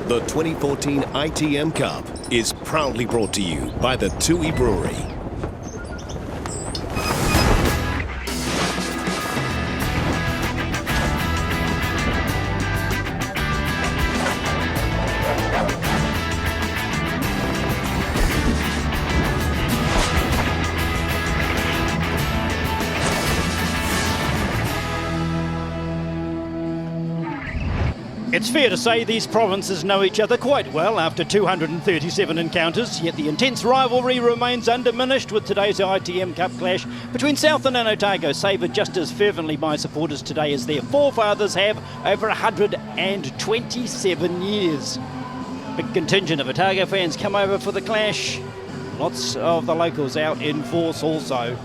The 2014 ITM Cup is proudly brought to you by the Tui Brewery. It's fair to say these provinces know each other quite well after 237 encounters, yet the intense rivalry remains undiminished, with today's ITM Cup clash between Southland and Otago savoured just as fervently by supporters today as their forefathers have over 127 years. Big contingent of Otago fans come over for the clash. Lots of the locals out in force also.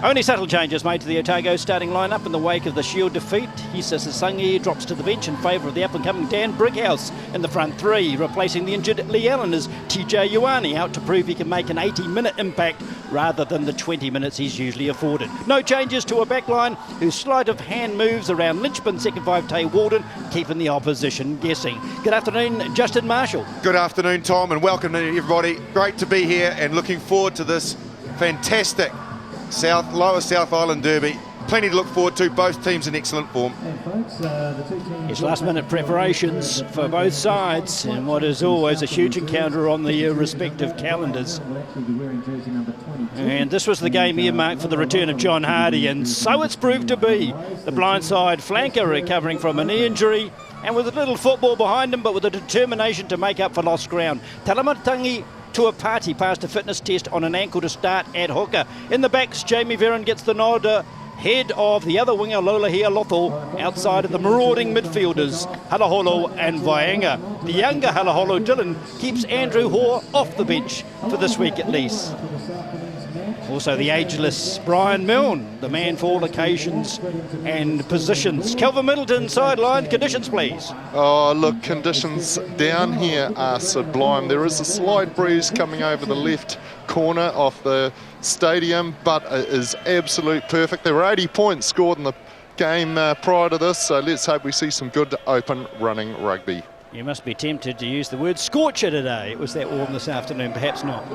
Only subtle changes made to the Otago starting lineup in the wake of the Shield defeat. Hisa Sasangi drops to the bench in favour of the up-and-coming Dan Brickhouse in the front three, replacing the injured Lee Allen as TJ Ioane out to prove he can make an 80-minute impact rather than the 20 minutes he's usually afforded. No changes to a backline whose sleight of hand moves around Lynchburn second five Tay Walden, keeping the opposition guessing. Good afternoon, Justin Marshall. Good afternoon, Tom, and welcome to everybody. Great to be here and looking forward to this fantastic Lower South Island derby. Plenty to look forward to, both teams in excellent form. It's last-minute preparations for both sides and what is always a huge encounter on the respective calendars. And this was the game earmarked for the return of John Hardy, and so it's proved to be. The blindside flanker recovering from a knee injury, and with a little football behind him, but with a determination to make up for lost ground. Talamatangi to a party passed a fitness test on an ankle to start at hooker. In the backs, Jamie Verron gets the nod ahead of the other winger, Lola Hialotho, outside of the marauding midfielders, Halaholo and Vaenga. The younger Halaholo, Dylan, keeps Andrew Hoare off the bench for this week at least. Also the ageless Brian Milne, the man for all occasions and positions. Kelvin Middleton, sideline. Conditions, please. Oh, look, conditions down here are sublime. There is a slight breeze coming over the left corner of the stadium, but it is absolute perfect. There were 80 points scored in the game prior to this, so let's hope we see some good open running rugby. You must be tempted to use the word scorcher today. It was that warm this afternoon, perhaps not.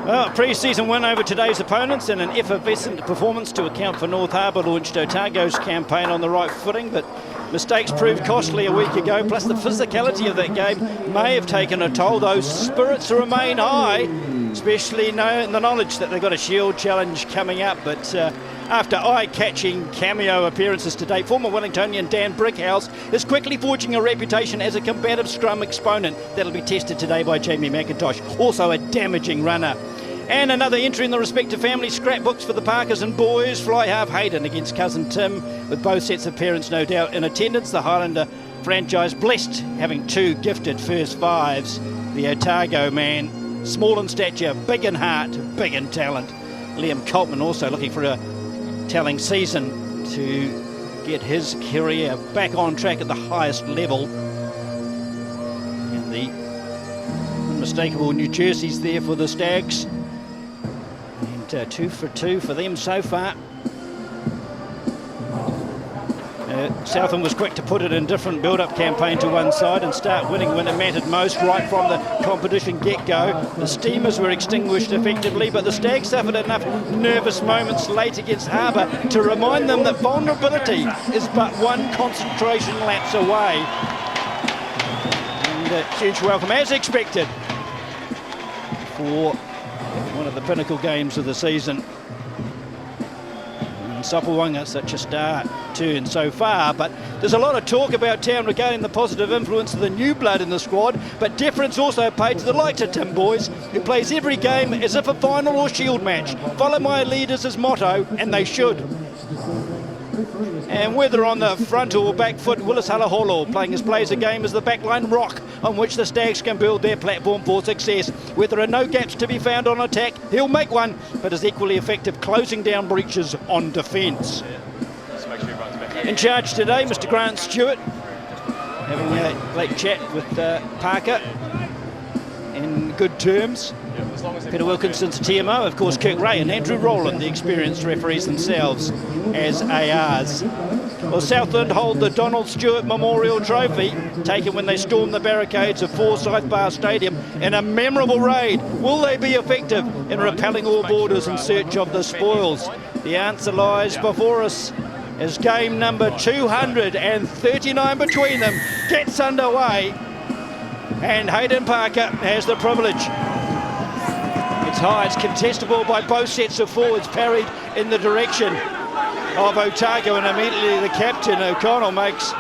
Well, pre-season win over today's opponents and an effervescent performance to account for North Harbour launched Otago's campaign on the right footing, but mistakes proved costly a week ago, plus the physicality of that game may have taken a toll. Those spirits remain high, especially in the knowledge that they've got a Shield challenge coming up, but after eye-catching cameo appearances to date, former Wellingtonian Dan Brickhouse is quickly forging a reputation as a combative scrum exponent that'll be tested today by Jamie McIntosh, also a damaging runner. And another entry in the respective family scrapbooks for the Parkers and boys. Fly half Hayden against cousin Tim, with both sets of parents no doubt in attendance. The Highlander franchise blessed having two gifted first fives. The Otago man, small in stature, big in heart, big in talent. Liam Coltman also looking for a telling season to get his career back on track at the highest level. And the unmistakable New Jerseys there for the Stags. And 2 for 2 for them so far. Southland was quick to put it in different build-up campaign to one side and start winning when it mattered most right from the competition get-go. The Steamers were extinguished effectively, but the Stags suffered enough nervous moments late against Harbour to remind them that vulnerability is but one concentration lapse away. And a huge welcome, as expected, for one of the pinnacle games of the season. Sopawanga, such a star turn so far, but there's a lot of talk about town regarding the positive influence of the new blood in the squad, but deference also paid to the likes of Tim Boys, who plays every game as if a final or Shield match. Follow my lead is his motto, and they should. And whether on the front or back foot, Willis Halaholo playing his Blazer game as the backline rock on which the Stags can build their platform for success. Where there are no gaps to be found on attack, he'll make one, but is equally effective closing down breaches on defence. In charge today, Mr. Grant Stewart, having a late chat with Parker in good terms. Peter Wilkinson's TMO, of course Kirk Ray and Andrew Rowland, the experienced referees themselves as ARs. Well, Southland hold the Donald Stewart Memorial Trophy, taken when they stormed the barricades of Forsyth Bar Stadium in a memorable raid. Will they be effective in repelling all borders in search of the spoils? The answer lies before us as game number 239 between them gets underway, and Hayden Parker has the privilege. It's high, it's contestable by both sets of forwards, parried in the direction of Otago, and immediately the captain, O'Connell, makes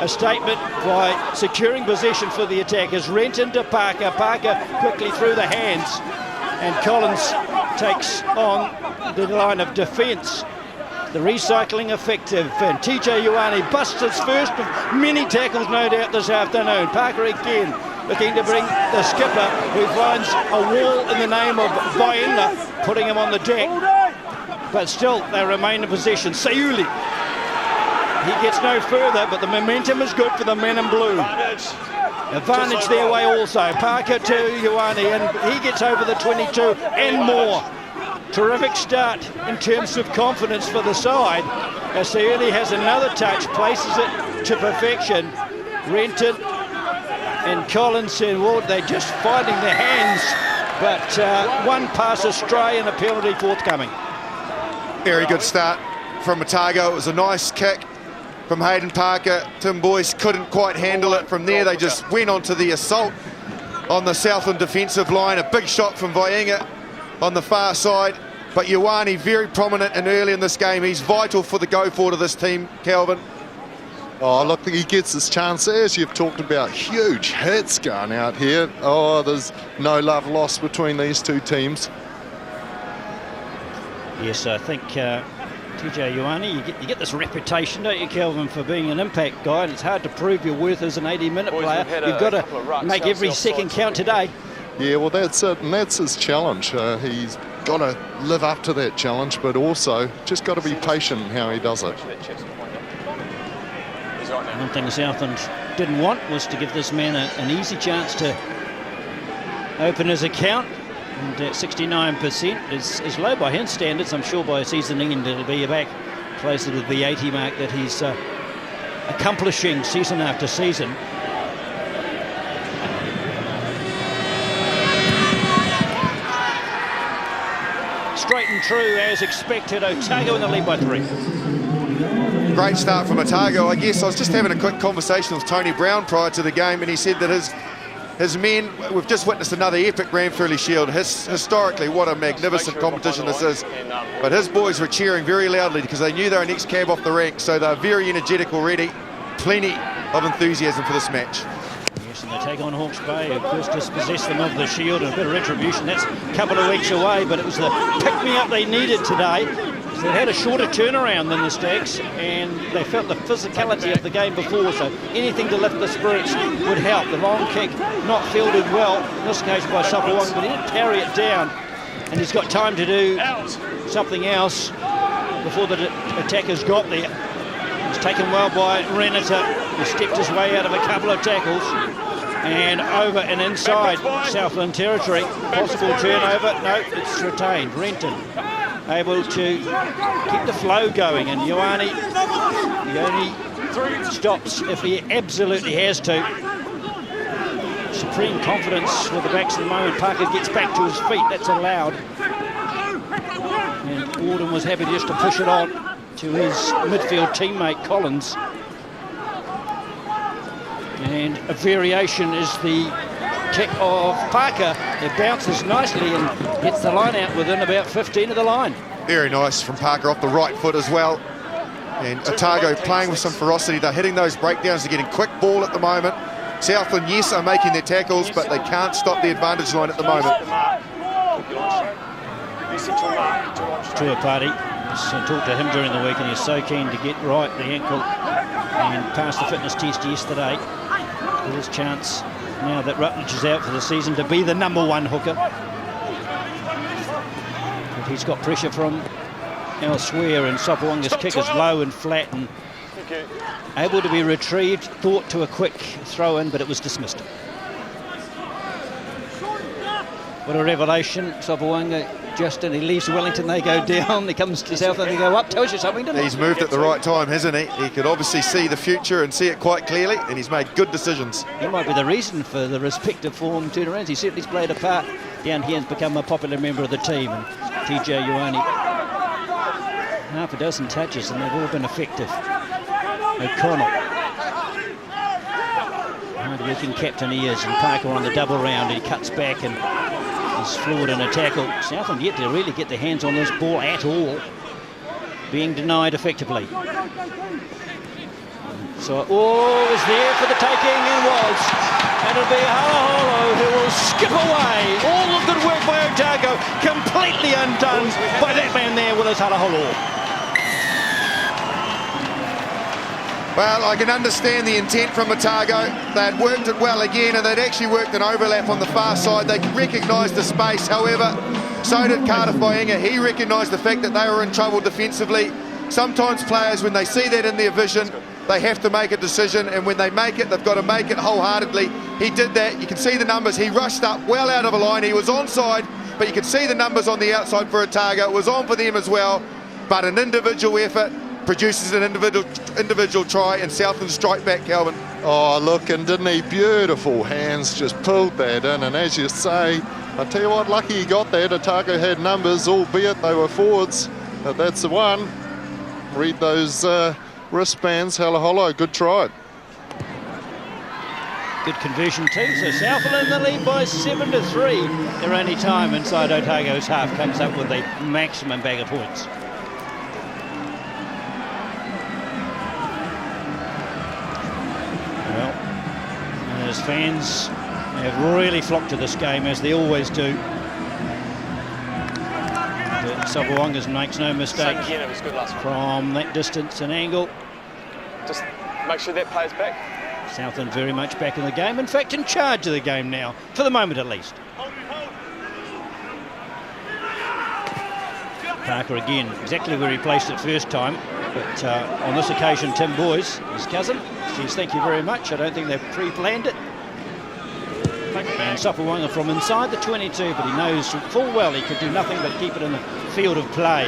a statement by securing possession for the attackers. Renton to Parker, Parker quickly through the hands, and Collins takes on the line of defence. The recycling effective, and TJ Ioane busts his first of many tackles, no doubt, this afternoon. Parker again looking to bring the skipper, who finds a wall in the name of Vaina, putting him on the deck. But still, they remain in possession. Sayuli, he gets no further, but the momentum is good for the men in blue. Advantage their way also. Parker to Ioane, and he gets over the 22 and more. Terrific start in terms of confidence for the side. Sayuli has another touch, places it to perfection. Renton and Collins and Ward, they're just finding their hands, but one pass astray and a penalty forthcoming. Very good start from Otago. It was a nice kick from Hayden Parker. Tim Boyce couldn't quite handle it. From there, they just went on to the assault on the Southland defensive line. A big shot from Vainga on the far side, but Ioane very prominent and early in this game. He's vital for the go forward of this team, Calvin. Oh, look, he gets his chance, as you've talked about. Huge hits going out here. Oh, there's no love lost between these two teams. Yes, I think TJ Ioane, you get this reputation, don't you, Kelvin, for being an impact guy, and it's hard to prove your worth as an 80-minute player. You've got to make every second count today. Yeah, well, that's it, and that's his challenge. He's got to live up to that challenge, but also just got to be patient in how he does it. One thing Southland didn't want was to give this man an easy chance to open his account, and 69% is low by his standards. I'm sure by season end it'll be back closer to the 80 mark that he's accomplishing season after season. Straight and true as expected. Otago in the lead by 3. Great start from Otago. I guess I was just having a quick conversation with Tony Brown prior to the game, and he said that his men, we've just witnessed another epic Ranfurly Shield. Historically, what a magnificent competition this is. But his boys were cheering very loudly because they knew they were next cab off the rank, so they're very energetic already. Plenty of enthusiasm for this match. Yes, and they take on Hawke's Bay, who first dispossessed them of the Shield, and a bit of retribution. That's a couple of weeks away, but it was the pick-me-up they needed today. So they had a shorter turnaround than the Stags, and they felt the physicality of the game before, so anything to lift the spirits would help. The long kick not fielded well, in this case by Sapawang, but he did parry it down, and he's got time to do something else before the attackers got there. It's taken well by Renata, who stepped his way out of a couple of tackles, and over and inside Southland territory. Possible turnover, no, it's retained. Renton able to keep the flow going, and Ioane, he only stops if he absolutely has to. Supreme confidence with the backs at the moment. Parker gets back to his feet, that's allowed. And Gordon was happy just to push it on to his midfield teammate Collins. And a variation is the kick of Parker. It bounces nicely and gets the line out within about 15 of the line. Very nice from Parker off the right foot as well. And Otago playing with some ferocity. They're hitting those breakdowns. They're getting quick ball at the moment. Southland, yes, are making their tackles, but they can't stop the advantage line at the moment. Tuapati, I talked to him during the week, and he's so keen to get right the ankle and pass the fitness test yesterday. With his chance now that Rutledge is out for the season to be the #1 hooker. But he's got pressure from elsewhere, and Sopowanga's kick is low and flat and able to be retrieved, thought to a quick throw in, but it was dismissed. What a revelation. Sopawanga Justin, he leaves Wellington, they go down. He comes to Southland, they go up. Tells you something, doesn't it? He's moved at the right time, hasn't he? He could obviously see the future and see it quite clearly, and he's made good decisions. He might be the reason for the respective form turnarounds. He certainly's played a part down here and become a popular member of the team. And TJ Ioane, half a dozen touches, and they've all been effective. O'Connell, hard-working captain he is, and Parker on the double round. He cuts back and is floored in a tackle. Southland yet to really get their hands on this ball at all, being denied effectively. So all was there for the taking, and was. And it'll be Halaholo who will skip away. All the good work by Otago completely undone by that man there, Willis Halaholo. Well, I can understand the intent from Otago. They had worked it well again, and they'd actually worked an overlap on the far side. They recognised the space, however, so did Cardiff Vainga. He recognised the fact that they were in trouble defensively. Sometimes players, when they see that in their vision, they have to make a decision, and when they make it, they've got to make it wholeheartedly. He did that. You can see the numbers. He rushed up well out of a line. He was onside, but you can see the numbers on the outside for Otago. It was on for them as well, but an individual effort produces an individual try, and Southland strike back, Calvin. Oh, look, and didn't he? Beautiful hands, just pulled that in. And as you say, I tell you what, lucky he got that. Otago had numbers, albeit they were forwards. But that's the one. Read those wristbands. Halaholo, good try. Good conversion too. So Southland in the lead by 7-3. Their only time inside Otago's half comes up with a maximum bag of points. As fans have really flocked to this game, as they always do. But Sopawanga makes no mistake Again, it was good last from that distance and angle. Just make sure that player's back. Southland very much back in the game. In fact, in charge of the game now, for the moment at least. Parker again, exactly where he placed it first time. But on this occasion, Tim Boyes, his cousin, says thank you very much. I don't think they've pre-planned it. And Sopawanga from inside the 22, but he knows full well he could do nothing but keep it in the field of play.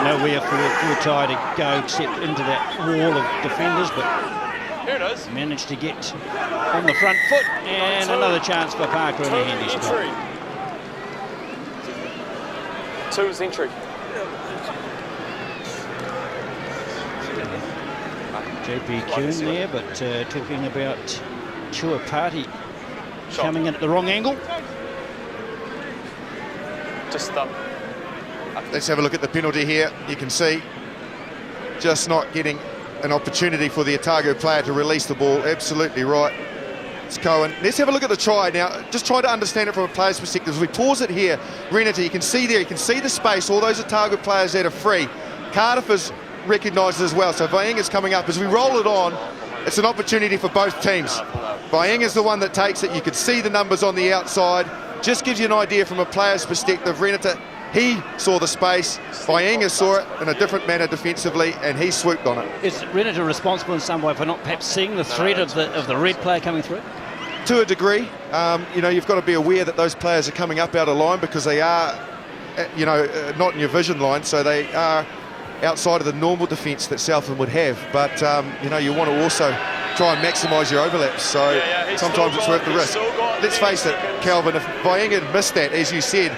Nowhere for Ty to go except into that wall of defenders, but Here it is. managed to get on the front foot, and another chance for Parker in a handy spot. Two is entry. JP Kuhn there, but talking about Chua Party coming in at the wrong angle. Just Let's have a look at the penalty here. You can see just not getting an opportunity for the Otago player to release the ball. Absolutely right. It's Cohen. Let's have a look at the try now. Just try to understand it from a player's perspective. As we pause it here, Renata, you can see there, you can see the space, all those Otago players that are free. Cardiff is recognised as well, so Vainga's coming up. As we roll it on, it's an opportunity for both teams. Vainga's the one that takes it. You can see the numbers on the outside. Just gives you an idea from a player's perspective. Renata, he saw the space. Vainga saw it in a different manner defensively, and he swooped on it. Is Renata responsible in some way for not perhaps seeing the threat of the red player coming through? To a degree, you know, you've got to be aware that those players are coming up out of line because they are, you know, not in your vision line, so they are outside of the normal defence that Southland would have. But, you know, you want to also try and maximise your overlaps, so sometimes it's worth the risk. Let's face it, Calvin, if Vainga had missed that, as you said,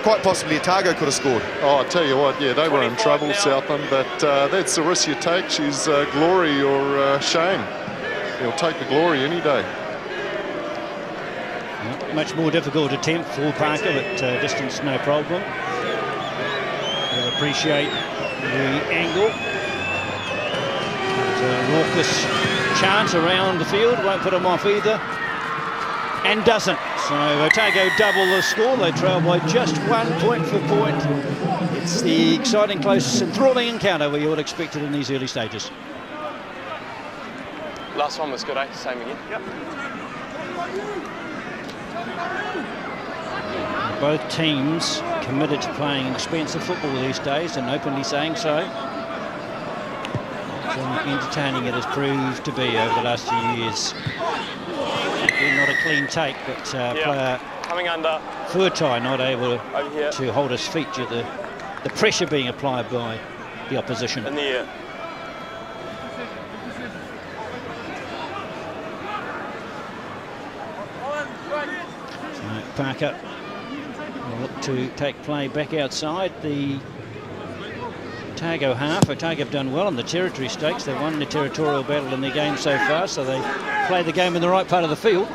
quite possibly Otago could have scored. Oh, I tell you what, yeah, they were in trouble, Southland, but that's the risk you take. She's glory or shame. He'll take the glory any day. Much more difficult attempt for Parker, but distance no problem. We'll appreciate the angle. Raucous chant around the field, won't put him off either, and doesn't. So Otago double the score. They trail by just 1 point for point. It's the exciting, close, enthralling encounter where you would expect it in these early stages. last one was good, eh? Same again. Yep. Both teams committed to playing expensive football these days and openly saying so. entertaining it has proved to be over the last few years. Again, not a clean take, but player Coming under. Fuatai not able Here. to hold his feet due to the pressure being applied by the opposition. In the air. So Parker will look to take play back outside the Otago half. Otago have done well in the territory stakes. They've won the territorial battle in their game so far, so they play the game in the right part of the field.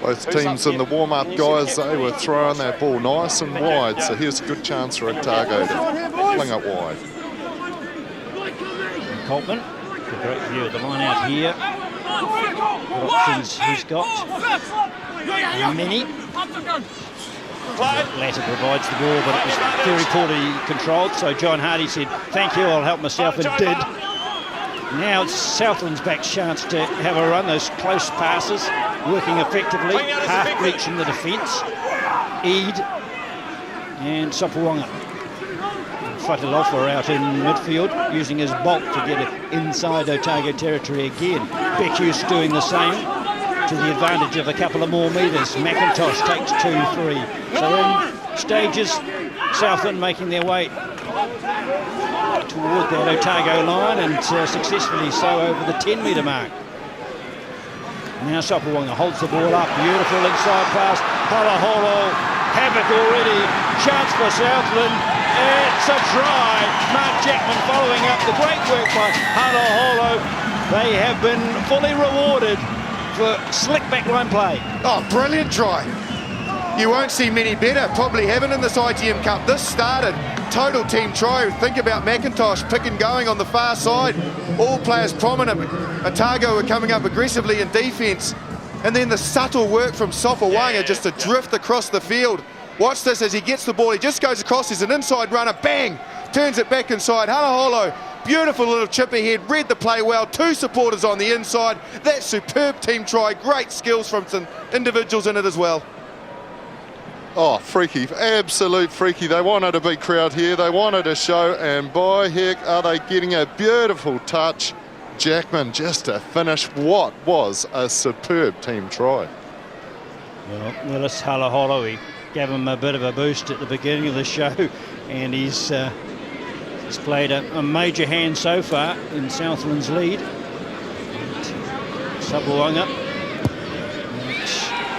Both teams in the warm-up, guys, they were throwing that ball nice and wide, so here's a good chance for Otago to fling it wide. Coltman, a great view of the line out here. What options he's got. Many. Latter provides the ball, but it was very poorly controlled, so John Hardy said, thank you, I'll help myself, and did. Now it's Southland's back chance to have a run, those close passes, working effectively, half reaching the defence. Eid and Sopawonga. Whatelofa out in midfield, using his bulk to get it inside Otago territory again. Beckhuse doing the same, to the advantage of a couple of more metres. McIntosh takes 2-3. So in stages, Southland making their way toward that Otago line, and successfully so over the 10-metre mark. Now Sopawonga holds the ball up, beautiful inside pass, Halaholo, havoc already, chance for Southland, it's a try. Mark Jackman following up the great work by Halaholo. They have been fully rewarded for slick backline play. Oh, brilliant try. You won't see many better, probably haven't in this ITM Cup. This started total team try. Think about McIntosh pick and going on the far side. All players prominent. Otago were coming up aggressively in defence. And then the subtle work from Sopawonga just to drift across the field. Watch this as he gets the ball. He just goes across. He's an inside runner. Bang! Turns it back inside. Halaholo. Beautiful little chip ahead. Read the play well. Two supporters on the inside. That superb team try. Great skills from some individuals in it as well. Oh, freaky, absolute freaky. They wanted a big crowd here. They wanted a show, and by heck, are they getting a beautiful touch. Jackman just to finish what was a superb team try. Well, Willis Halaholo, he gave him a bit of a boost at the beginning of the show, and he's played a major hand so far in Southland's lead. Sopawonga,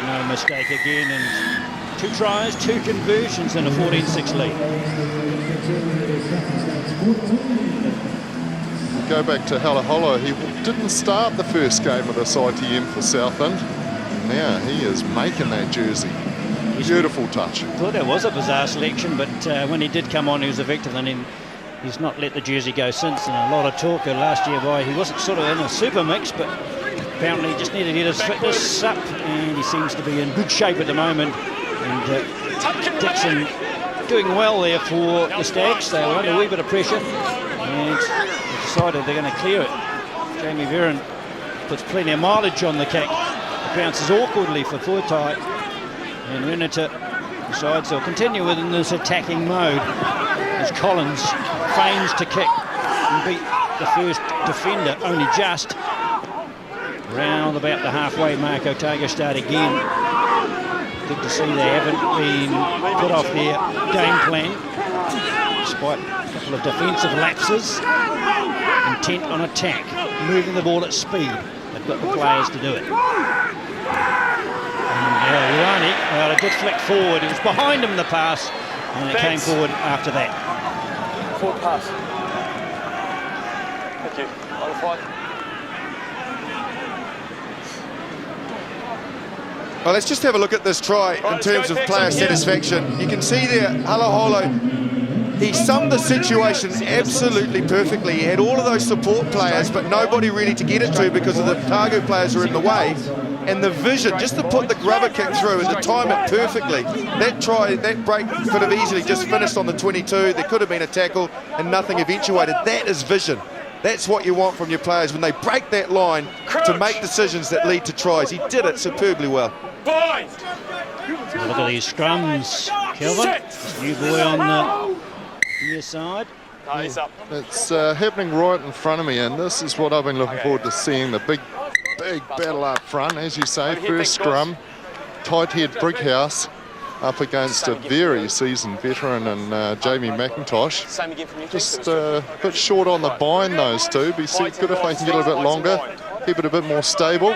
no mistake again, and 2 tries, 2 conversions, and a 14-6 lead. Go back to Halaholo. He didn't start the first game of this ITM for Southland. Now he is making that jersey. Beautiful touch. I thought that was a bizarre selection, but when he did come on, he was effective, and then he's not let the jersey go since. And a lot of talk last year why he wasn't sort of in a super mix, but apparently he just needed to get his fitness up, and he seems to be in good shape at the moment. And Dixon doing well there for the Stags. They were under a wee bit of pressure, and they decided they're going to clear it. Jamie Verron puts plenty of mileage on the kick. It bounces awkwardly for Fuatai, and Renata decides they'll continue within this attacking mode as Collins feigns to kick and beat the first defender only just. Round about the halfway mark, Otago start again. Good to see they haven't been put off their game plan, despite a couple of defensive lapses. Intent on attack, moving the ball at speed. They've got the players to do it. And Urani, well, it did flick forward. It was behind him, the pass, and it came forward after that. Forward pass. Thank you. On the fly. Well, let's just have a look at this try in terms of player satisfaction. You can see there, Halaholo, he summed the situation absolutely perfectly. He had all of those support players, but nobody really to get it to because of the Otago players were in the way. And the vision, just to put the grubber kick through and to time it perfectly. That try, that break could have easily just finished on the 22. There could have been a tackle and nothing eventuated. That is vision. That's what you want from your players when they break that line to make decisions that lead to tries. He did it superbly well. Look at these scrums, Kelvin. New boy on the near side. No, he's up. It's happening right in front of me, and this is what I've been looking forward to seeing, the big battle up front. As you say, first scrum, tight head Brighouse up against a very seasoned veteran and Jamie McIntosh. Same again from you. Just a bit short on the bind, those two. Be good if they can get a bit longer, keep it a bit more stable.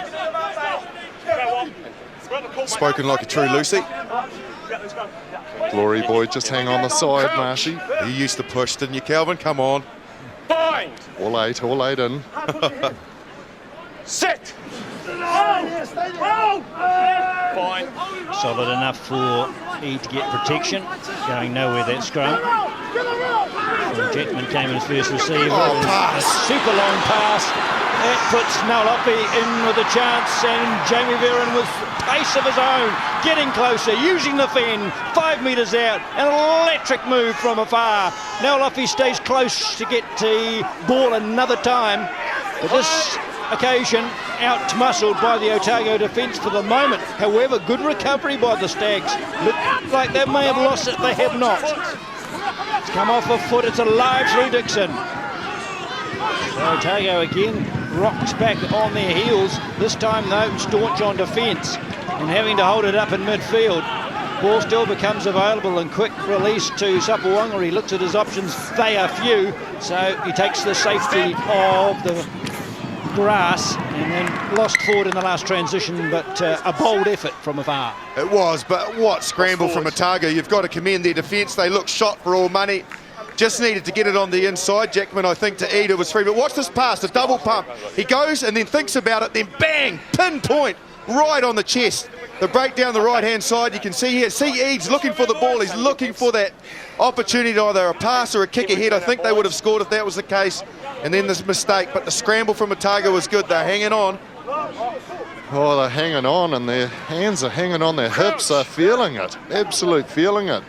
Spoken like a true Lucy. Glory boy, just hang on the side, Marshy. You used to push, didn't you, Kelvin? Come on. Bind. All eight in. Sit. Bind. Solid enough for E to get protection. Going nowhere, that scrum. Jackman came in as first receiver. Oh, pass. A super long pass. That puts Naulapi in with a chance, and Jamie Veron with pace of his own, getting closer, using the fin, 5 metres out, an electric move from afar. Naulapi stays close to get the ball another time, but this occasion out-muscled by the Otago defence for the moment. However, good recovery by the Stags. Look like they may have lost it, they have not. It's come off a foot, it's alive through Dixon. So Otago again rocks back on their heels, this time though staunch on defence and having to hold it up in midfield. Ball still becomes available and quick release to Sapawanga. He looks at his options, they are few, so he takes the safety of the grass and then lost forward in the last transition, but a bold effort from afar. It was, but what scramble from Otago. You've got to commend their defence. They look shot for all money. Just needed to get it on the inside. Jackman, I think, to Ida was free. But watch this pass, a double pump. He goes and then thinks about it, then bang, pinpoint, right on the chest. The break down the right-hand side, you can see here. See Eads looking for the ball. He's looking for that opportunity to either a pass or a kick ahead. I think they would have scored if that was the case. And then this mistake. But the scramble from Otago was good. They're hanging on. Oh, they're hanging on, and their hands are hanging on their hips. They're feeling it, absolute feeling it.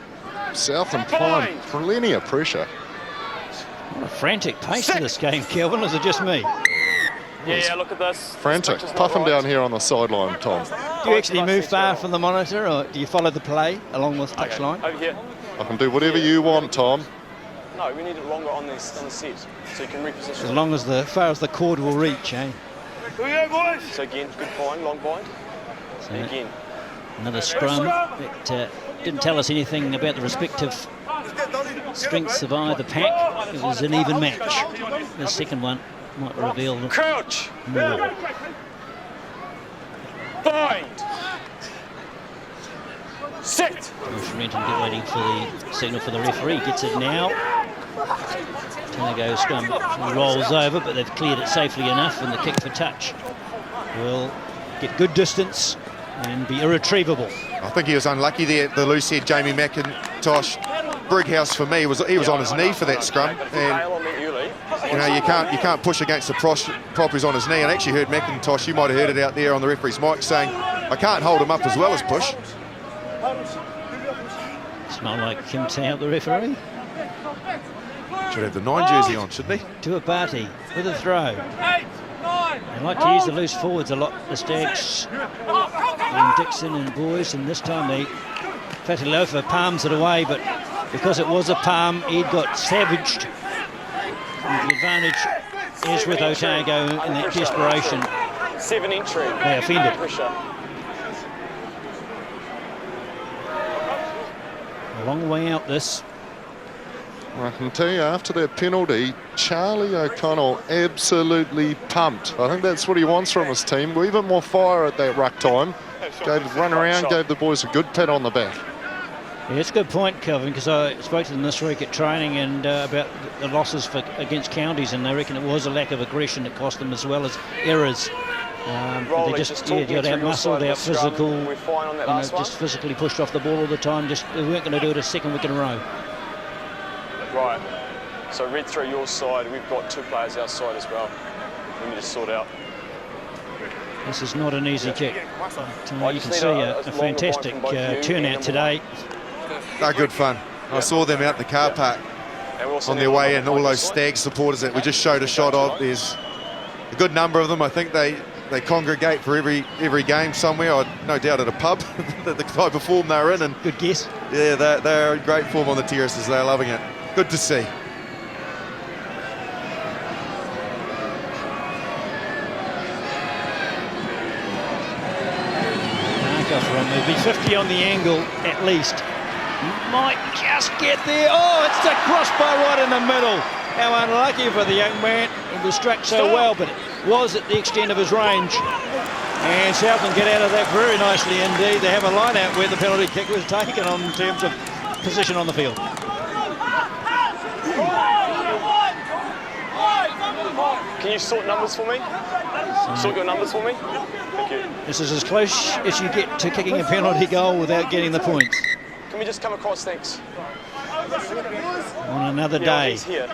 Southland applying plenty of pressure. What a frantic pace to this game, Kelvin. Is it just me? Yeah, look at this. Frantic, puffing down here on the sideline, Tom. Do you actually move far from the monitor, or do you follow the play along with touchline? Over here. I can do whatever you want, Tom. No, we need it longer on the set, so you can reposition. As long as far as the cord will reach, eh? So again, good bind, long bind. So And again. another scrum that didn't tell us anything about the respective strengths of either pack. It was an even match. The second one might reveal Crouch. more. Bind. Sit. Renton get waiting for the signal for the referee. Gets it now. Otago scrum rolls over, but they've cleared it safely enough, and the kick for touch will get good distance and be irretrievable. I think he was unlucky there. The loose head, Jamie McIntosh. Brighouse for me was he was on his knee for that scrum, and you know you can't push against the prop who's on his knee. And I actually heard McIntosh, you might have heard it out there on the referee's mic, saying I can't hold him up as well as push. It's not like him to out the referee. Should have the 9 jersey on, shouldn't he? Tuapati with a throw. They like to use the loose forwards a lot, the Stags, and Dixon and boys, and this time they Fatilofa palms it away, but because it was a palm, Ed got savaged. And the advantage is with Otago in that desperation. 7 entry. They offended. Pressure. A long way out this. I can tell you, after that penalty, Charlie O'Connell absolutely pumped. I think that's what he wants from his team. Even more fire at that ruck time. Run around, gave the boys a good pat on the back. Yeah, it's a good point, Kelvin, because I spoke to them this week at training and about the losses against counties, and they reckon it was a lack of aggression that cost them as well as errors. They just got out muscled, out physical, just physically pushed off the ball all the time. They weren't going to do it a second week in a row. Right. So read through your side. We've got 2 players outside as well. We need to sort out. This is not an easy kick. But, you can see a fantastic turnout today. They're good fun. I saw them out in the car park on their way in, all those Stag supporters that we just showed a shot of. There's a good number of them. I think they congregate for every game somewhere. No doubt at a pub, the type of form they're in. And good guess. Yeah, they're in great form on the terraces. They're loving it. Good to see. It'll be 50 on the angle at least. Might just get there. Oh, it's the crossbar right in the middle. How unlucky for the young man. He was struck so well, but it was at the extent of his range. And Southland get out of that very nicely indeed. They have a line out where the penalty kick was taken on in terms of position on the field. Can you sort numbers for me? Sort your numbers for me? Thank you. This is as close as you get to kicking a penalty goal without getting the points. Can we just come across, thanks? On another day. He's here.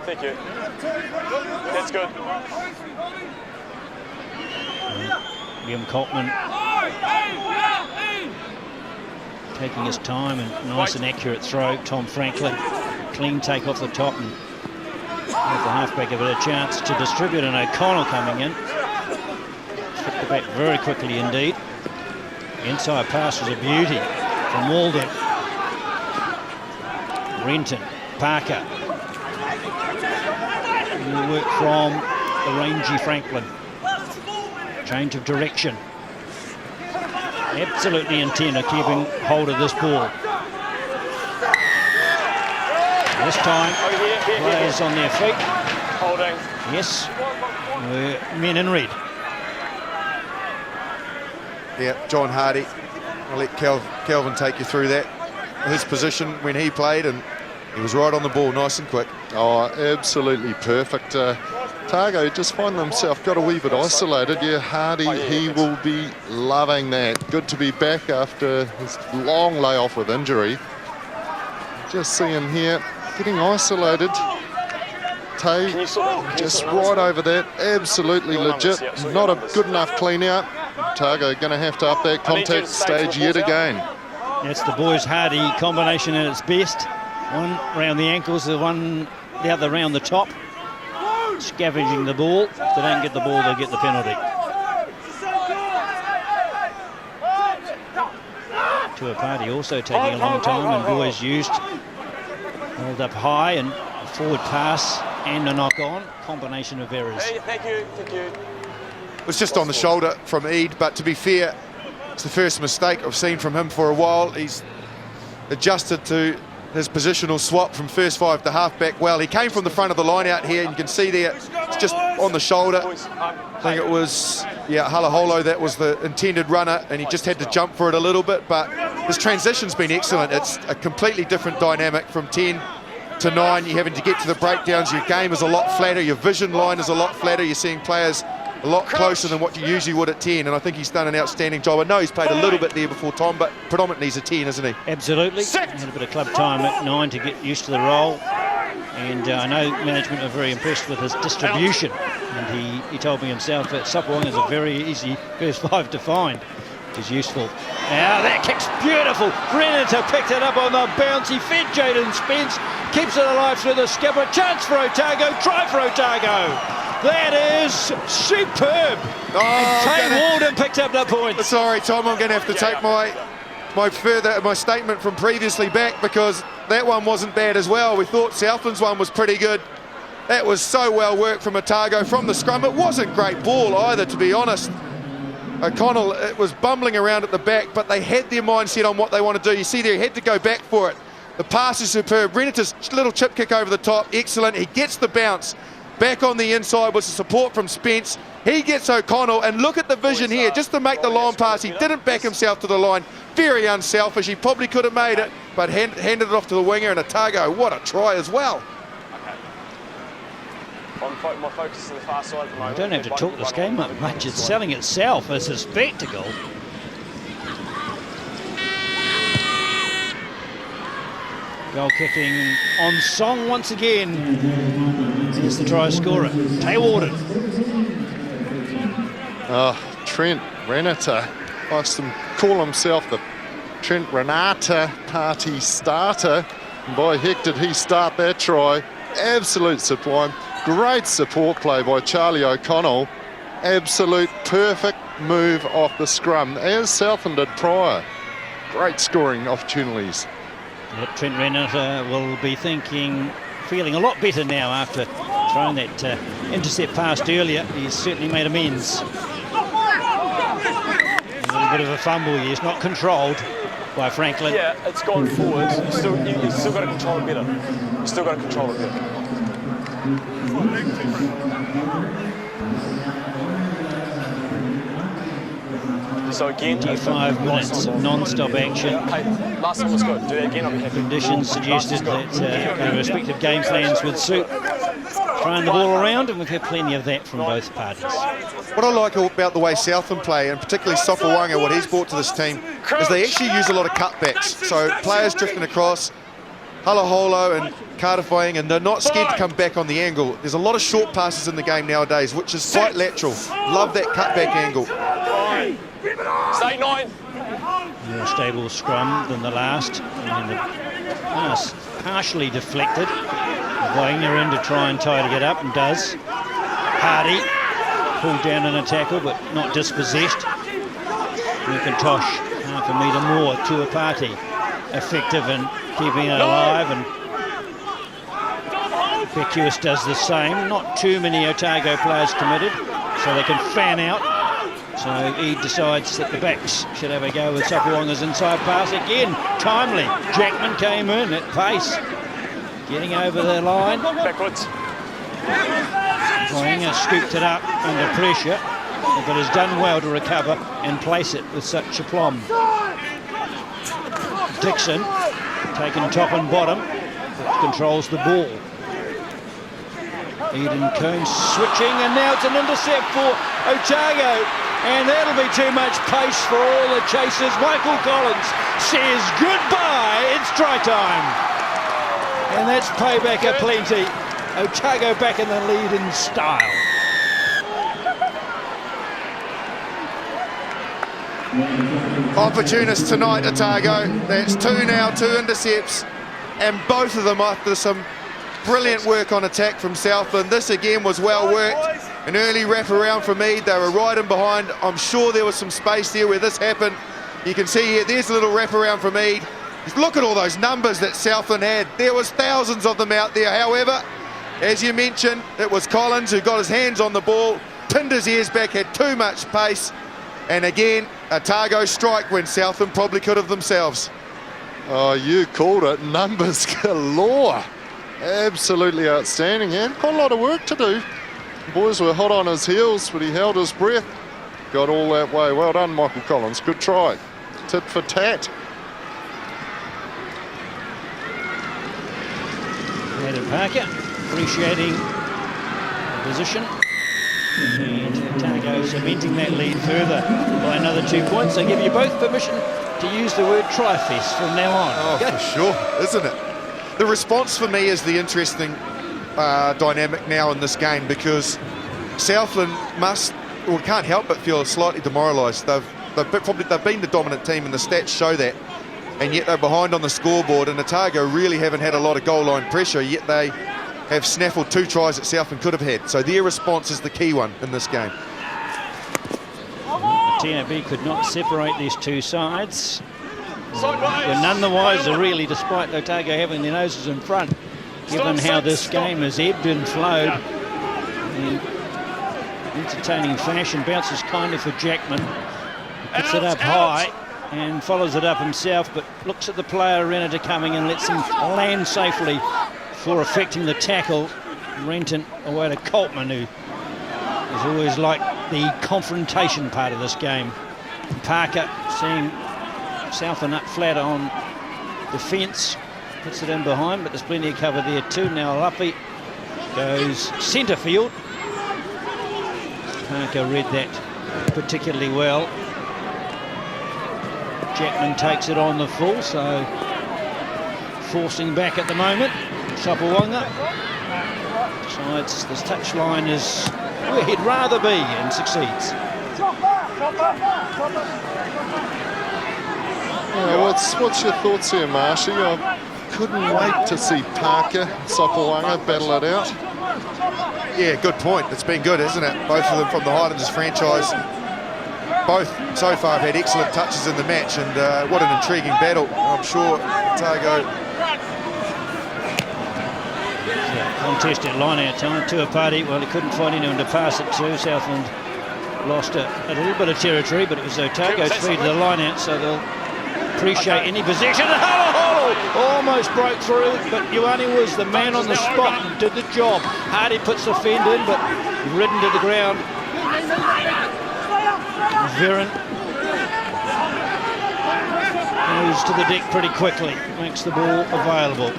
Thank you. That's good. Liam Coltman taking his time and nice and accurate throw. Tom Franklin, clean take off the top and give the halfback a bit of chance to distribute, and O'Connell coming in. Flipped the back very quickly indeed. Inside pass was a beauty from Walden. Renton, Parker. Good work from the rangy Franklin. Change of direction. Absolutely intent of keeping hold of this ball. This time, players on their feet. Holding. Yes, men in red. Yeah, John Hardy. I'll let Kelvin take you through that. His position when he played, and he was right on the ball, nice and quick. Oh, absolutely perfect. Otago just find themselves got a wee bit isolated. Yeah, Hardy, he will be loving that. Good to be back after his long layoff with injury. Just see him here, getting isolated. Tay, just right over that, absolutely legit. Not a good enough clean out. Otago going to have to up that contact stage yet again. That's the boys' Hardy combination at its best. One round the ankles, the other round the top. Scavenging the ball. If they don't get the ball, they get the penalty. Tuapati also taking a long time, and boys used. Held up high and a forward pass and a knock on. Combination of errors. Hey, thank you. It was just on the shoulder from Eade, but to be fair, it's the first mistake I've seen from him for a while. He's adjusted to his positional swap from first five to halfback well. He came from the front of the line out here, and you can see there, it's just on the shoulder. I think it was, yeah, Halaholo, that was the intended runner, and he just had to jump for it a little bit, but his transition's been excellent. It's a completely different dynamic from 10 to 9. You're having to get to the breakdowns. Your game is a lot flatter. Your vision line is a lot flatter. You're seeing players a lot closer than what you usually would at 10, and I think he's done an outstanding job. I know he's played a little bit there before, Tom, but predominantly he's a 10, isn't he? Absolutely. Had a bit of club time at 9 to get used to the role, and I know management are very impressed with his distribution, and he told me himself that Sapawang is a very easy first five to find, which is useful. Now that kick's beautiful. Renata picked it up on the bounce. He fed Jaden Spence, keeps it alive through the skipper. Chance for Otago, try for Otago. That is superb. Oh, and Tay Walden picked up the point. Sorry, Tom, I'm going to have to take my statement from previously back, because that one wasn't bad as well. We thought Southland's one was pretty good. That was so well worked from Otago from the scrum. It wasn't great ball either, to be honest. O'Connell, it was bumbling around at the back, but they had their mindset on what they want to do. You see there, he had to go back for it. The pass is superb. Renata's little chip kick over the top, excellent. He gets the bounce. Back on the inside with the support from Spence. He gets O'Connell, and look at the vision here, just to make the long pass. He didn't back himself to the line. Very unselfish. He probably could have made it, but handed it off to the winger, and Otago, what a try as well. My focus is on the far side at the moment. You don't have to talk this game up much. It's selling itself as a spectacle. Goal kicking on song once again. Here's the try scorer, Tay Walden. Trent Renata likes to call himself the Trent Renata party starter. And boy, heck, did he start that try. Absolute sublime. Great support play by Charlie O'Connell. Absolute perfect move off the scrum, as Southland did prior. Great scoring opportunities. Yep, Trent Renata will be feeling a lot better now after throwing that intercept past earlier. He's certainly made amends. A little bit of a fumble here. It's not controlled by Franklin. Yeah, it's gone forward. You still got to control it better. You still got to control it better. So again, 25 minutes of non-stop action. Hey, last one was good. Do that again. I'll be happy. Conditions suggested that their respective game plans would suit throwing the ball around, and we've had plenty of that from both parties. What I like about the way Southland play, and particularly Sopawanga, what he's brought to this team, is they actually use a lot of cutbacks. So players drifting across, holo and cardifying, and they're not scared to come back on the angle. There's a lot of short passes in the game nowadays, which is quite lateral. Love that cutback angle. Stay 9. More stable scrum than the last. And the pass partially deflected. Wagner in to try and tidy it up, and does. Hardy pulled down in a tackle, but not dispossessed. McIntosh, half a metre more to a party. Effective in keeping it alive, and Beckius does the same. Not too many Otago players committed, so they can fan out. So he decides that the backs should have a go with Sopawanga's inside pass. Again, timely. Jackman came in at pace, getting over the line. Backwards. Wagner scooped it up under pressure, but has done well to recover and place it with such aplomb. Dixon, taken top and bottom, controls the ball. Eden Coons switching, and now it's an intercept for Otago, and that'll be too much pace for all the chasers. Michael Collins says goodbye, it's try time. And that's payback aplenty. Otago back in the lead in style. Opportunists tonight, Otago. That's 2 now, 2 intercepts, and both of them after some brilliant work on attack from Southland. This again was well worked. An early wraparound from Mead. They were right in behind. I'm sure there was some space there where this happened. You can see here, there's a little wraparound from Mead. Look at all those numbers that Southland had. There was thousands of them out there. However, as you mentioned, it was Collins who got his hands on the ball, pinned his ears back, had too much pace. And again, Otago strike when Southland probably could have themselves. Oh, you called it. Numbers galore. Absolutely outstanding, and quite a lot of work to do. The boys were hot on his heels, but he held his breath. Got all that way. Well done, Michael Collins. Good try. Tit for tat. Adam Parker appreciating the position. And Otago cementing that lead further by another 2 points. I give you both permission to use the word Tri-Fest from now on. Oh, for sure, isn't it? The response for me is the interesting dynamic now in this game, because Southland can't help but feel slightly demoralised. They've been the dominant team, and the stats show that, and yet they're behind on the scoreboard. And Otago really haven't had a lot of goal line pressure, yet they have snaffled 2 tries that Southland could have had. So their response is the key one in this game. TAB could not separate these two sides. We're none the wiser, really, despite Otago having their noses in front, given how this game has ebbed and flowed in entertaining fashion. Bounces kindly for Jackman. He puts it up high and follows it up himself, but looks at the player Renata coming and lets him land safely for affecting the tackle. Renton away to Coltman, who has always liked the confrontation part of this game. Parker seeing Southland up flat on defence, puts it in behind, but there's plenty of cover there too. Now Luffy goes centre field. Parker read that particularly well. Jackman takes it on the full, so forcing back at the moment. Sopawanga decides this touchline is where he'd rather be and succeeds. Yeah, what's your thoughts here, Marshy? I couldn't wait to see Parker and Sopawanga battle it out. Yeah, good point. It's been good, isn't it? Both of them from the Highlanders franchise. Both so far have had excellent touches in the match, and what an intriguing battle. I'm sure Otago. Contested line out time to a party. Well, he couldn't find anyone to pass it to. Southland lost a little bit of territory, but it was Otago's feed to the line out, so they'll appreciate any possession. Holo almost broke through, but Ioane was the man on the spot and did the job. Hardy puts the fend in, but ridden to the ground. Viren moves to the deck pretty quickly, makes the ball available.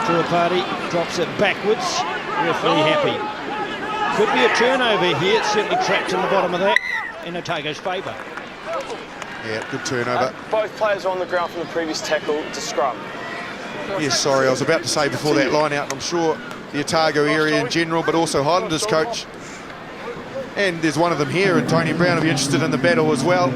Tuapati drops it backwards, referee happy. Could be a turnover here, it's certainly trapped in the bottom of that in Otago's favour. Yeah, good turnover. Both players are on the ground from the previous tackle to scrum. Yes, sorry, I was about to say before that line out, I'm sure the Otago area in general, but also Highlanders coach. And there's one of them here, and Tony Brown will be interested in the battle as well.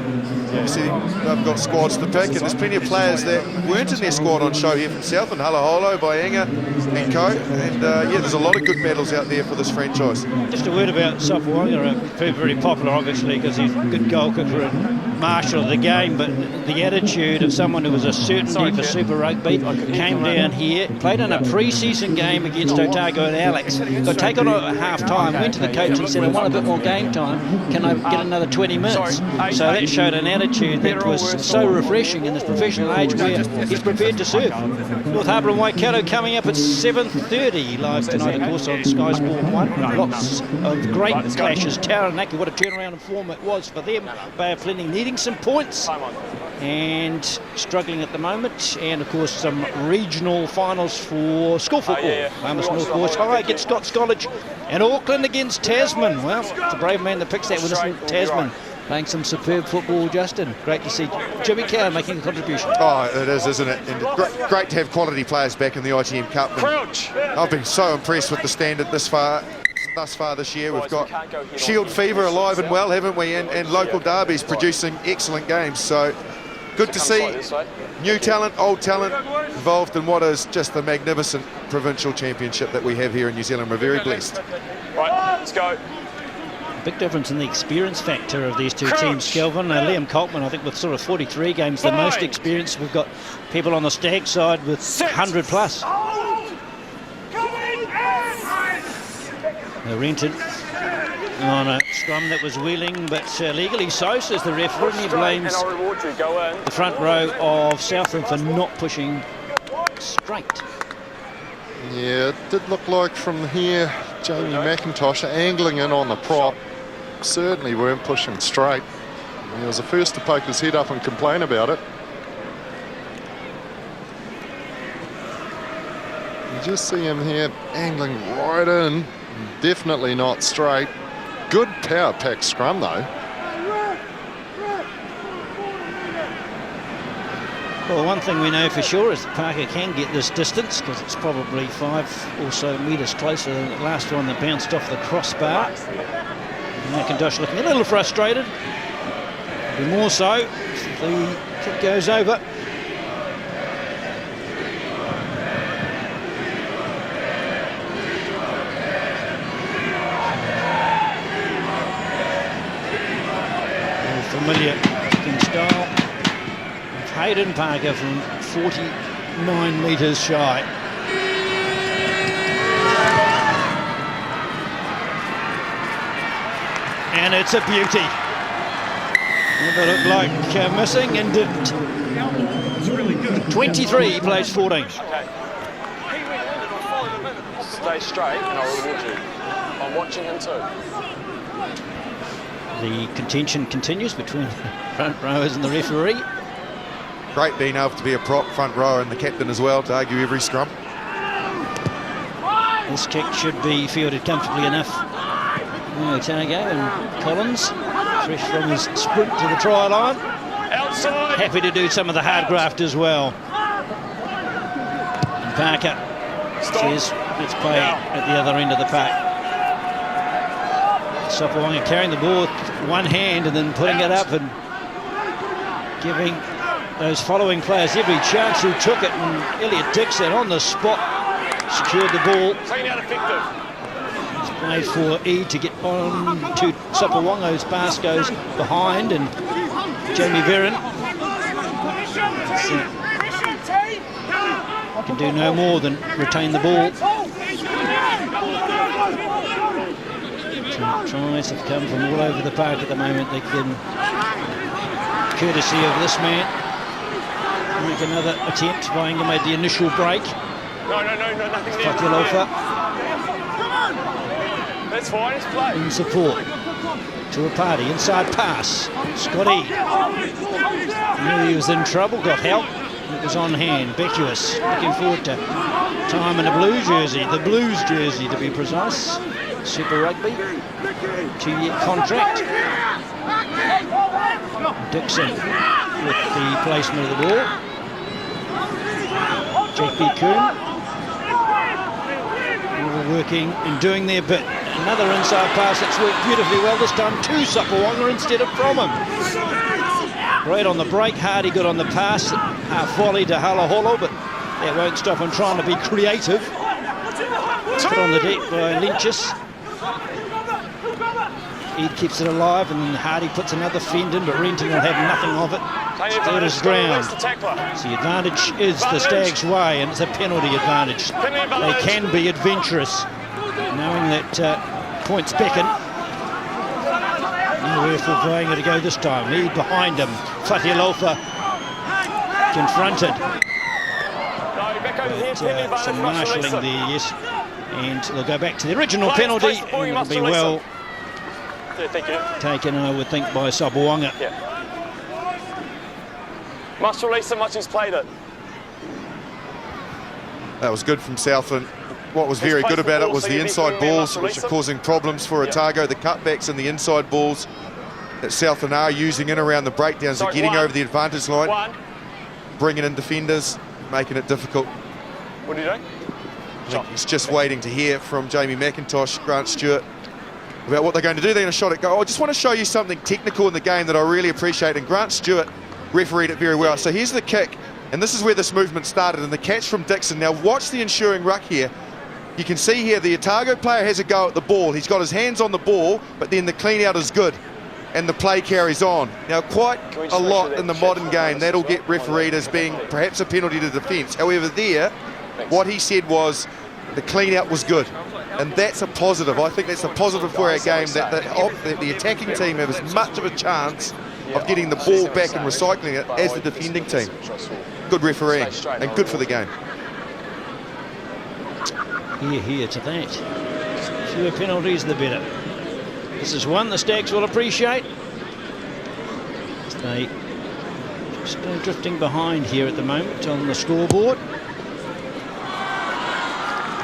Obviously, they've got squads to pick, and there's plenty of players that weren't in their squad on show here from Southland. Halaholo, Bayanga and co. And yeah, there's a lot of good battles out there for this franchise. Just a word about Sopawanga, very popular obviously because he's a good goal kicker and marshal of the game, but the attitude of someone who was a certainty for Super Rugby came down here, played in a pre-season game against Otago and Alex, got taken on at half-time, went to the coach and said, I want a bit more game time, can I get another 20 minutes? So that showed an attitude that was so refreshing in this professional age where he's prepared to serve. North Harbour and Waikato coming up at 7:30 live tonight, of course, on Sky Sport 1. Lots of great clashes. Taranaki, what a turnaround in form it was for them. Bay of Plenty needing some points and struggling at the moment. And, of course, some regional finals for school football. Amos North Boys High against Scots College and Auckland against Tasman. Well, it's a brave man that picks that one, isn't Tasman? Playing some superb football, Justin. Great to see Jimmy Cow making a contribution. Oh, it is, isn't it? And great to have quality players back in the ITM Cup. I've been so impressed with the standard thus far this year. We've got Shield Fever alive and well, haven't we? And local derbies producing excellent games. So good to see new talent, old talent involved in what is just the magnificent provincial championship that we have here in New Zealand. We're very blessed. Right, let's go. Big difference in the experience factor of these two teams, Kelvin. Liam Coltman, I think, with sort of 43 games, the most experience. We've got people on the Stag side with 100 plus. They're rented on a scrum that was wheeling, but legally so, says the referee, and he blames the front row of Southland for not pushing straight. Yeah, it did look like from here, Jamie McIntosh angling in on the prop. Certainly weren't pushing straight. He was the first to poke his head up and complain about it. You just see him here angling right in. Definitely not straight. Good power pack scrum though. Well, one thing we know for sure is that Parker can get this distance because it's probably 5 or so metres closer than the last one that bounced off the crossbar. McIntosh looking a little frustrated. Be more so if the kick goes over. Familiar kicking style. Hayden Parker from 49 metres shy. And it's a beauty. Never looked like missing and didn't. 23, he plays 14. Okay. Stay straight and I'll reward you. I'm watching him too. The contention continues between the front rowers and the referee. Great being able to be a prop front rower and the captain as well to argue every scrum. This kick should be fielded comfortably enough. Otago and Collins, fresh from his sprint to the try line. Outside. Happy to do some of the hard graft as well. And Parker says, let's play at the other end of the pack. Sopawanga carrying the ball with one hand and then putting it up and giving those following players every chance who took it, and Elliot Dixon on the spot secured the ball. Clean out effective. It's played for E to get on to Sopawanga's pass goes behind, and Jamie Viren can do no more than retain the ball. Tries have come from all over the park at the moment. They can, courtesy of this man, make another attempt. Vainga made the initial break. No, nothing there. Fatialofa That's fine, it's play. in support to a party. Inside pass. Scotty knew he was in trouble, got help. It was on hand. Beckuous looking forward to time in a blue jersey, the Blues jersey to be precise. Super Rugby, 2-year contract. Dixon with the placement of the ball. JP Coon all working and doing their bit. Another inside pass that's worked beautifully well, this time to Sapawanga instead of from him. Great on the break, Hardy good on the pass, half volley to Halaholo, but that won't stop him trying to be creative. Put on the deck by Lynchus. Ed keeps it alive and Hardy puts another fend in, but Renton will have nothing of it. Third is ground. So the advantage is the Stags' way, and it's a penalty advantage. They can be adventurous, knowing that points beckon. Nowhere for Vainga to go this time. Ed behind him. Fatialofa confronted. Some marshalling there, yes. And they'll go back to the original penalty, and it'll be well taken, I would think, by Sapawanga. Yeah. Must release him once he's played it. That was good from Southland. What was very good about it was the inside balls, which are causing problems for Otago. The cutbacks and the inside balls that Southland are using in around the breakdowns are getting over the advantage line, bringing in defenders, making it difficult. What are you doing? I think he's just waiting to hear from Jamie McIntosh, Grant Stewart, about what they're going to do. They're going to shot it go. I just want to show you something technical in the game that I really appreciate, and Grant Stewart refereed it very well. So here's the kick, and this is where this movement started, and the catch from Dixon. Now watch the ensuing ruck here. You can see here the Otago player has a go at the ball. He's got his hands on the ball, but then the clean out is good, and the play carries on. Now quite a lot in the modern game, that'll get refereed as being perhaps a penalty to defence. However, there, what he said was the clean out was good. And that's a positive. I think that's a positive for our game, that the attacking team have as much of a chance of getting the ball back and recycling it as the defending team. Good refereeing and good for the game. Here to that. Fewer penalties, the better. This is one the Stags will appreciate. They just drifting behind here at the moment on the scoreboard.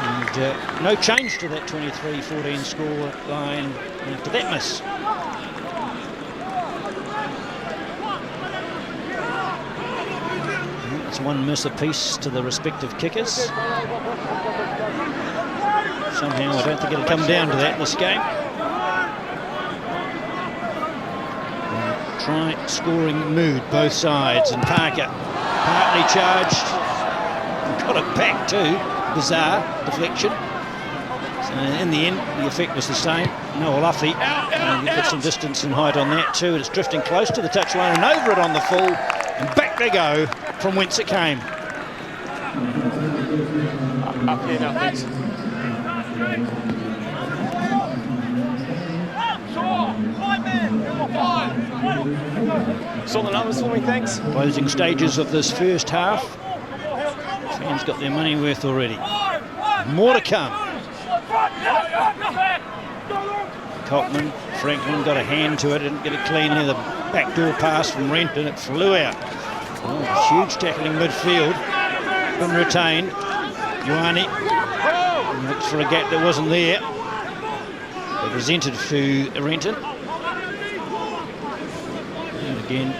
And no change to that 23-14 score line after that miss. It's one miss apiece to the respective kickers. Somehow I don't think it'll come down to that in this game. Try scoring mood, both sides, and Parker partly charged. Got it back too. Bizarre deflection. So in the end, the effect was the same. Noah Luffy put some distance and height on that too. It's drifting close to the touchline and over it on the full, and back they go from whence it came. Up here now, please. Saw the numbers for me, thanks. Closing stages of this first half. Fans got their money worth already. More to come. Coltman, Franklin got a hand to it, didn't get it cleanly. The backdoor pass from Renton, it flew out. Oh, huge tackling midfield. Been retained. Ioane looks for a gap that wasn't there. They presented to Renton. And again,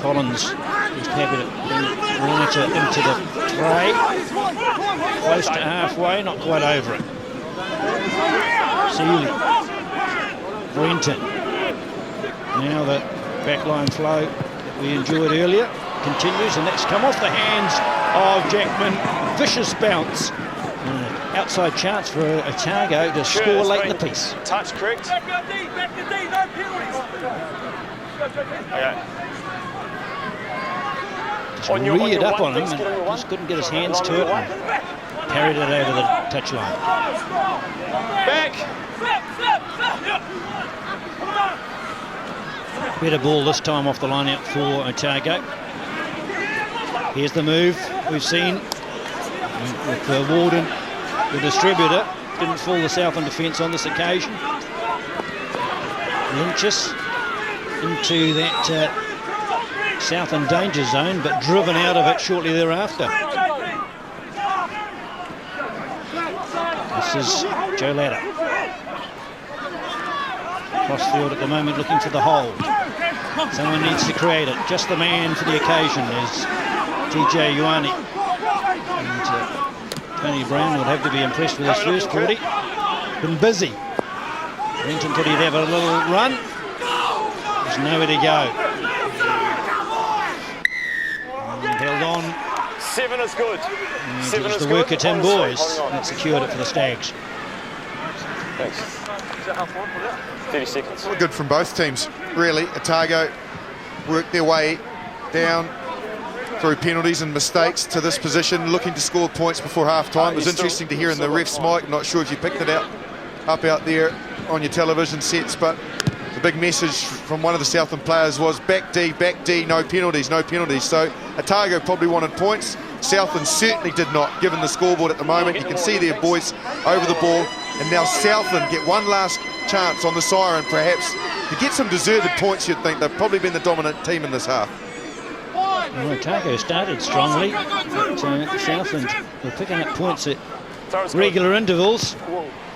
Collins just happy to bring Renata into the tray. Close to halfway, not quite over it. Seeley. Renton. Now the backline flow that we enjoyed earlier continues, and that's come off the hands of Jackman. Vicious bounce. Outside chance for Otago to score late in the piece. Touch correct. Back to D, no penalties. Okay. Reared up on him and just couldn't get his hands to it and carried it over the touchline. Back. Better ball this time off the line out for Otago. Here's the move we've seen with Warden, the distributor. Didn't fool the Southland defence on this occasion. Lynchus into that Southland danger zone, but driven out of it shortly thereafter. This is Joe Ladder. Cross field at the moment, looking for the hold. Someone needs to create it. Just the man for the occasion is DJ Ioane. And Tony Brown would have to be impressed with his first 40. Been busy. Renton thought he'd have a little run. There's nowhere to go. And held on. 7 is good. And 7 it was is the work good. of Tim Boys that secured it for the Stags. Thanks. 30 seconds. Well, good from both teams, really. Otago worked their way down through penalties and mistakes to this position, looking to score points before half-time. It was interesting to hear in the ref's mic, not sure if you picked it up out there on your television sets, but the big message from one of the Southland players was back D, no penalties, no penalties. So Otago probably wanted points. Southland certainly did not, given the scoreboard at the moment. You can see their boys over the ball, and now Southland get one last chance on the siren, perhaps, to get some deserved points. You'd think they've probably been the dominant team in this half. Well, Otago started strongly, but Southland were picking up points at regular intervals.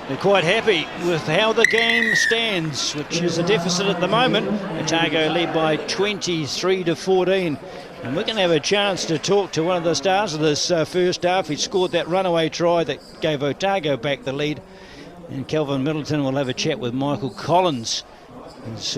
They're quite happy with how the game stands, which is a deficit at the moment. Otago lead by 23-14. And we're going to have a chance to talk to one of the stars of this first half. He scored that runaway try that gave Otago back the lead. And Kelvin Middleton will have a chat with Michael Collins. He's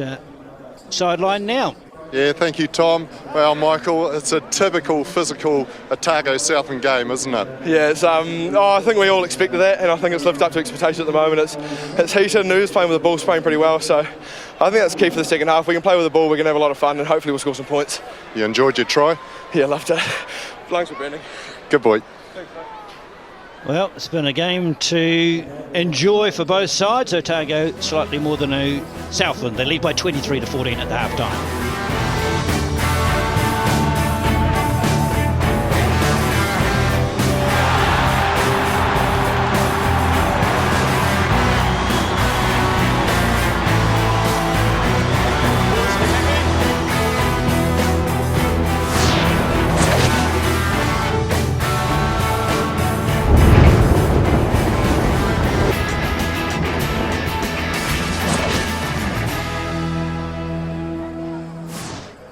sidelined now. Yeah, thank you, Tom. Well, Michael, it's a typical physical Otago Southland game, isn't it? Yeah, it's, I think we all expected that, and I think it's lived up to expectation at the moment. It's heated, and who's playing with the ball spraying pretty well, so I think that's key for the second half. We can play with the ball, we can have a lot of fun, and hopefully we'll score some points. You enjoyed your try? Yeah, loved it. Lungs were burning. Good boy. Well, it's been a game to enjoy for both sides. Otago slightly more than Southland. They lead by 23-14 at the half-time.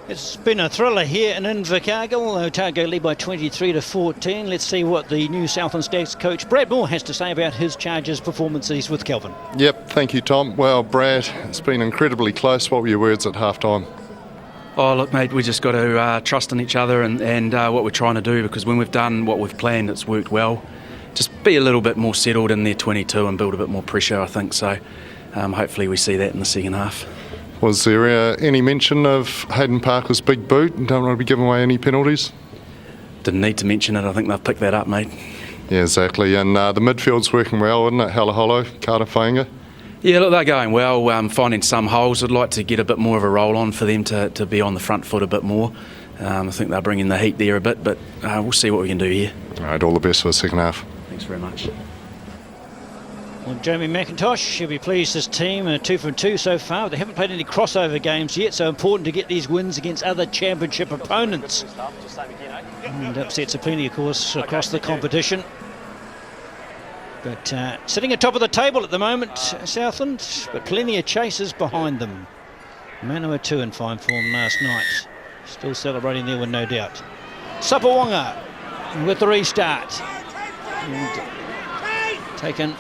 It's been a thriller here in Invercargill. Otago lead by 23-14. Let's see what the new Southland Stags coach Brad Moore has to say about his Chargers performances with Kelvin. Yep, thank you, Tom. Well, Brad, it's been incredibly close. What were your words at half-time? Oh, look, mate, we just got to trust in each other and what we're trying to do, because when we've done what we've planned, it's worked well. Just be a little bit more settled in their 22 and build a bit more pressure, I think. So hopefully we see that in the second half. Was there any mention of Hayden Parker's big boot and don't want to be giving away any penalties? Didn't need to mention it. I think they've picked that up, mate. Yeah, exactly. And the midfield's working well, isn't it? Halaholo, Carter Whainga. Yeah, look, they're going well, finding some holes. I'd like to get a bit more of a roll on for them to be on the front foot a bit more. I think they're bringing the heat there a bit, but we'll see what we can do here. All right, all the best for the second half. Thanks very much. Well, Jamie McIntosh, she'll be pleased his team are 2 from 2 so far. They haven't played any crossover games yet, so important to get these wins against other championship opponents. And upsets are plenty, of course, across the competition. But sitting atop of the table at the moment, Southland, but plenty of chasers behind them. Manawa 2 in fine form last night. Still celebrating there with no doubt. Sapawanga with the restart. And taken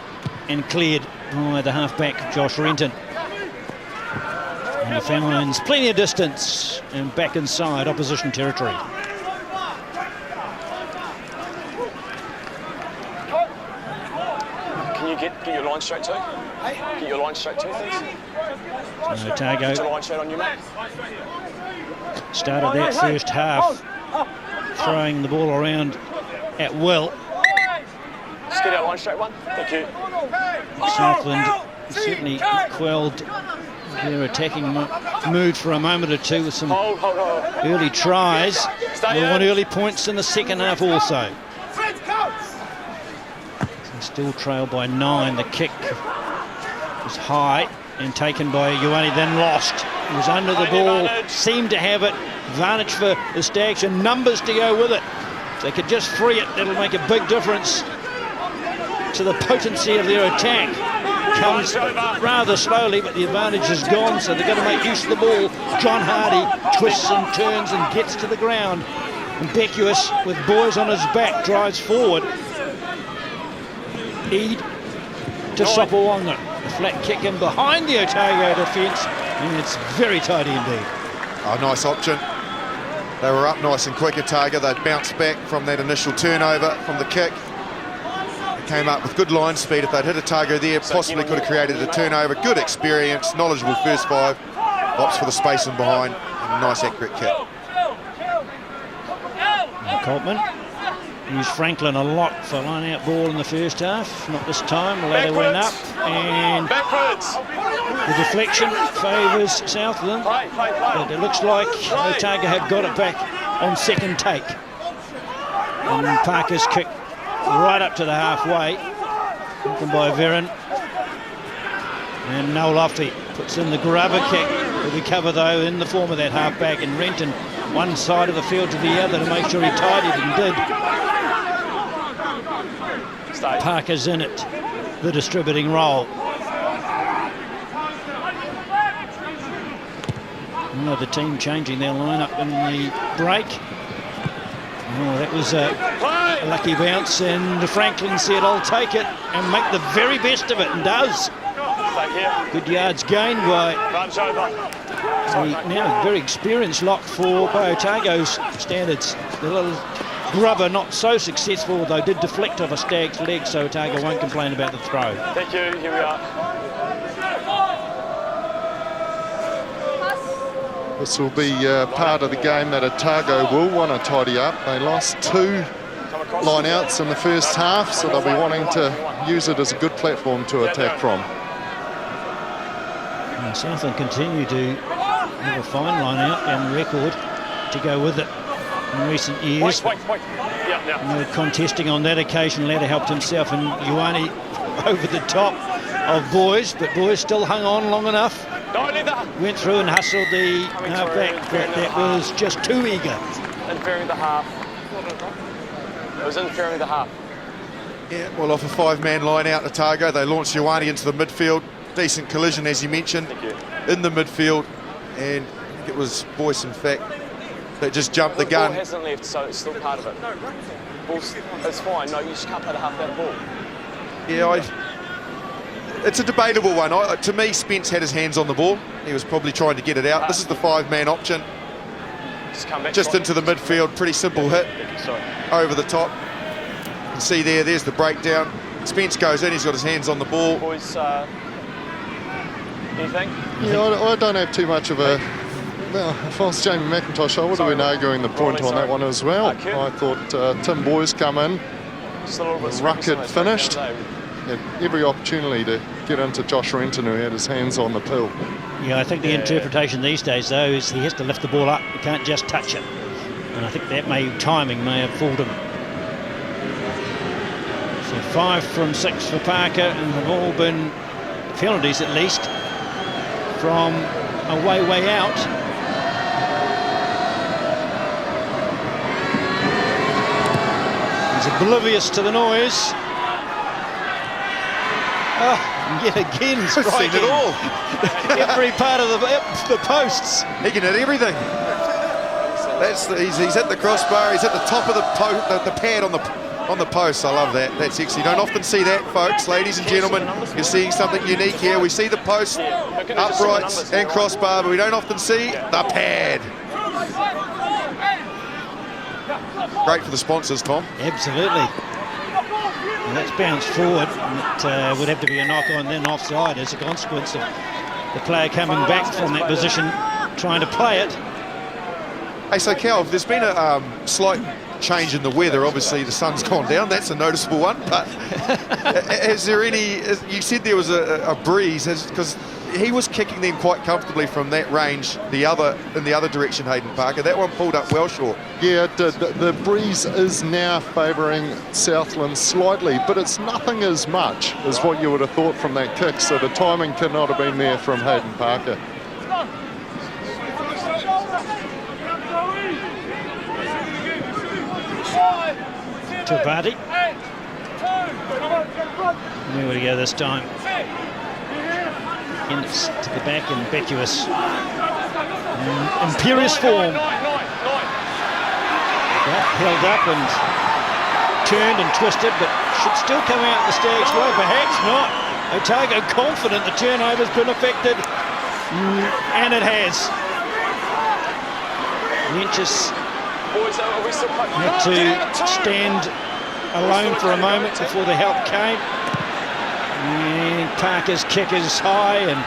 and cleared by the halfback Josh Renton. And he finds plenty of distance and back inside opposition territory. Can you get your line straight too? Get your line straight too, please. Otago Get your line straight on you, mate. started that first half throwing the ball around at will. Just get our line straight one. Thank you. Southland certainly quelled their attacking mood for a moment or two with some early tries. They want early points in the second half also. They still trail by 9. The kick was high and taken by Ioane, then lost. He was under the ball, seemed to have it. Advantage for the Stags and numbers to go with it. If they could just free it, that'll make a big difference to the potency of their attack. Comes rather slowly, but the advantage is gone, so they've got to make use of the ball. John Hardy twists and turns and gets to the ground. And Beckius, with boys on his back, drives forward. Eid to Sopawonga. A flat kick in behind the Otago defence, and it's very tidy indeed. Oh, nice option. They were up nice and quick, Otago. They'd bounced back from that initial turnover from the kick. They came up with good line speed. If they'd hit Otago there, possibly could have created a turnover. Good experience, knowledgeable first five. Opts for the space in behind, and a nice accurate kick. And Coltman used Franklin a lot for line-out ball in the first half. Not this time. The ladder went up, and the deflection favours Southland. But it looks like Otago have got it back on second take. And Parker's kick right up to the halfway. Taken by Veron. And Noel Offey puts in the grubber kick. Will be covered though in the form of that halfback, and Renton one side of the field to the other to make sure he tidied and did. Parker's in it, the distributing role. The team changing their lineup in the break. Oh, that was a lucky bounce, and Franklin said, I'll take it and make the very best of it, and does. Good yards gained by now very experienced lock by Otago's standards. The little grubber not so successful, though did deflect off a Stag's leg, so Otago won't complain about the throw. Thank you, here we are. This will be part of the game that Otago will want to tidy up. They lost 2 line-outs in the first half, so they'll be wanting to use it as a good platform to attack from. Southland continue to have a fine line-out and record to go with it in recent years. No contesting on that occasion. Ladder helped himself, and Ioane over the top of Boys, but Boys still hung on long enough. Went through and hustled the halfback, but that was just too eager. Interfering the half. It was interfering the half. Yeah, well, off a 5-man line out, Otago, they launched Ioane into the midfield. Decent collision, as you mentioned, in the midfield, and I think it was Boyce, in fact, that just jumped the gun. The ball hasn't left, so it's still part of it. It's fine. No, you just can't play the half-back ball. Yeah, it's a debatable one. To me, Spence had his hands on the ball. He was probably trying to get it out. This is the 5-man option. Just into the midfield, pretty simple hit over the top. You can see there's the breakdown. Spence goes in, he's got his hands on the ball. Boys, anything? Yeah, I don't have too much of a... Well, if I was Jamie McIntosh, I would have been arguing the point on that one as well. I thought Tim Boyce come in, ruck had finished, had every opportunity to get into Josh Renton, who had his hands on the pill. Yeah, I think the interpretation these days, though, is he has to lift the ball up. He can't just touch it. And I think that timing may have fooled him. So 5 from 6 for Parker, and have all been penalties at least from a way out. He's oblivious to the noise. Oh, yet again striking it all. every part of the posts. He can hit everything. He's hit the crossbar. He's at the top of the pad on the post. I love that. That's sexy. You don't often see that, folks. Ladies and gentlemen, you're seeing something unique here. We see the post, uprights and crossbar, but we don't often see the pad. Great for the sponsors, Tom. Absolutely. And that's bounced forward. And it would have to be a knock on, then offside as a consequence of the player coming back from that position, trying to play it. Hey, so Cal, there's been a slight change in the weather. Obviously, the sun's gone down. That's a noticeable one. But is there any? You said there was a breeze, because he was kicking them quite comfortably from that range, in the other direction, Hayden Parker. That one pulled up well short. Yeah, it did. The breeze is now favouring Southland slightly, but it's nothing as much as what you would have thought from that kick, so the timing could not have been there from Hayden Parker. Tupati. Where would he go this time? It's to the back, impetuous. Imperious form. Held up and turned and twisted, but should still come out the Stags' way. Perhaps not. Otago confident the turnover's been affected, and it has. Lynch's had to stand alone for a moment before the help came. And Parker's kick is high, and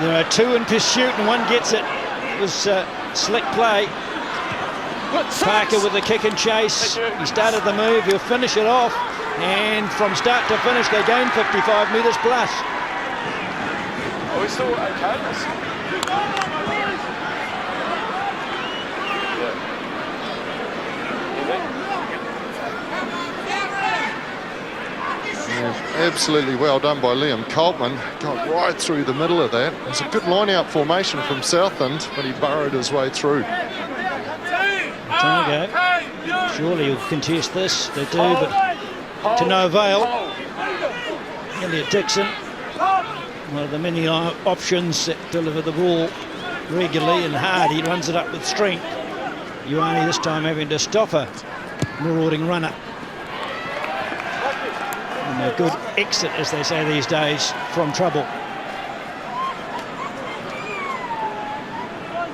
there are two in pursuit, and one gets it. It was slick play. Parker with the kick and chase. He started the move, he'll finish it off, and from start to finish they gain 55 metres plus. Are we still okay? Absolutely well done by Liam Coltman. Got right through the middle of that. It was a good line-out formation from Southland, but he burrowed his way through. Otago, surely he'll contest this. They do, but to no avail. Elliot Dixon, one of the many options that deliver the ball regularly and hard. He runs it up with strength. Ioane this time having to stop a marauding runner. And a good exit, as they say these days, from trouble.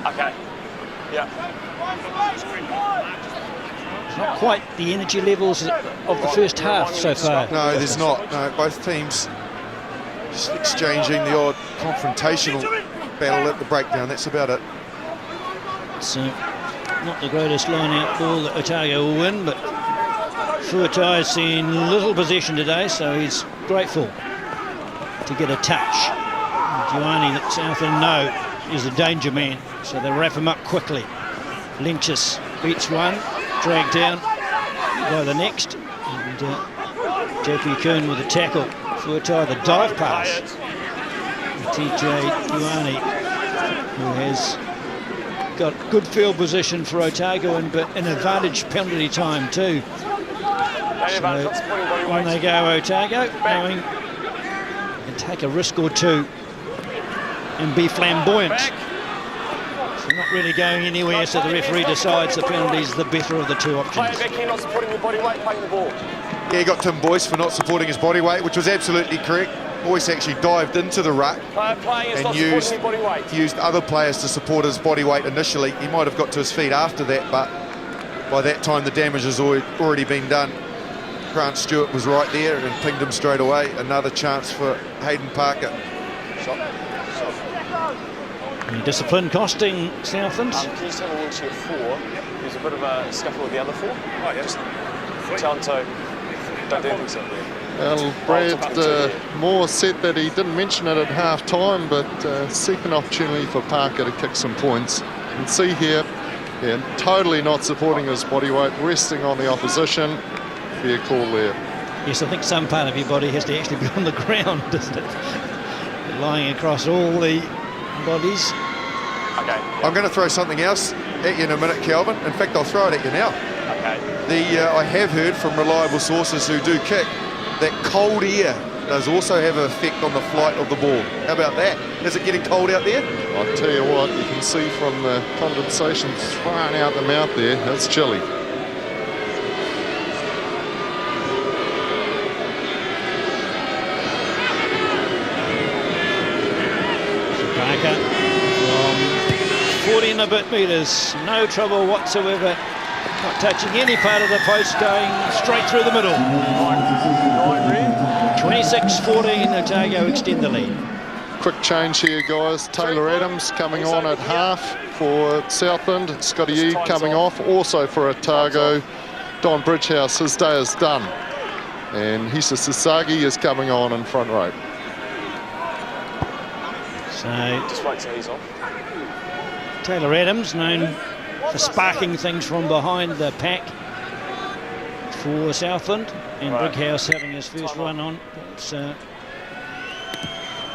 Okay. Yeah. It's not quite the energy levels of the first half so far. No, there's not. No, both teams just exchanging the odd confrontational battle at the breakdown. That's about it. So, not the greatest line-out ball that Otago will win, but Fuatai's seen little possession today, so he's grateful to get a touch. Ioane, that Southland know, is a danger man, so they wrap him up quickly. Lynch's beats one, dragged down by the next, and JP Kuhn with a tackle. Fuatai the dive pass. TJ Ioane, who has got good field position for Otago and an advantage penalty time too. So when they go Otago, knowing they can take a risk or two and be flamboyant. So not really going anywhere, so the referee decides the penalty's the better of the two options. Not supporting your body weight, playing the ball. Yeah, he got Tim Boyce for not supporting his body weight, which was absolutely correct. Boyce actually dived into the ruck and used other players to support his body weight initially. He might have got to his feet after that, but by that time the damage has already been done. Grant Stewart was right there and pinged him straight away. Another chance for Hayden Parker. Discipline costing Southland. Can you tell me into your four? There's a bit of a scuffle with the other four. Oh, yes. Tell him to don't do anything so. Well, Brad Moore said that he didn't mention it at half-time, but second opportunity for Parker to kick some points. You can see here, yeah, totally not supporting his body weight, resting on the opposition. Be a call there. Yes, I think some part of your body has to actually be on the ground, doesn't it? Lying across all the bodies. Okay. I'm going to throw something else at you in a minute, Calvin. In fact, I'll throw it at you now. Okay. I have heard from reliable sources who do kick that cold air does also have an effect on the flight of the ball. How about that? Is it getting cold out there? I'll tell you what, you can see from the condensation thrown out the mouth there, it's chilly. From 40 and a bit metres, no trouble whatsoever, not touching any part of the post, going straight through the middle. 26-14, Otago extend the lead. Quick change here, guys. Taylor Adams coming on at half for Southland. Scotty Ede coming off, also for Otago. Don Bridgehouse, his day is done. And Hisa Sasagi is coming on in front row. So Just wait till he's on. Taylor Adams, known for sparking things from behind the pack for Southland, and Brighouse having his first run on, but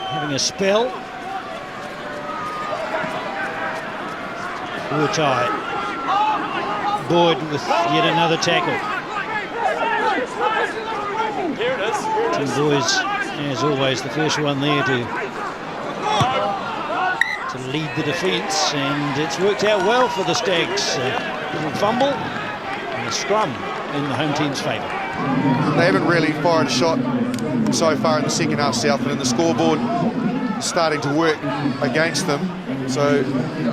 having a spell. Utai. Boyd with yet another tackle. Here it is. Two boys, as always, the first one there to lead the defence, and it's worked out well for the Stags. Little fumble and a scrum in the home team's favour. They haven't really fired a shot so far in the second half, Southland, and the scoreboard is starting to work against them. So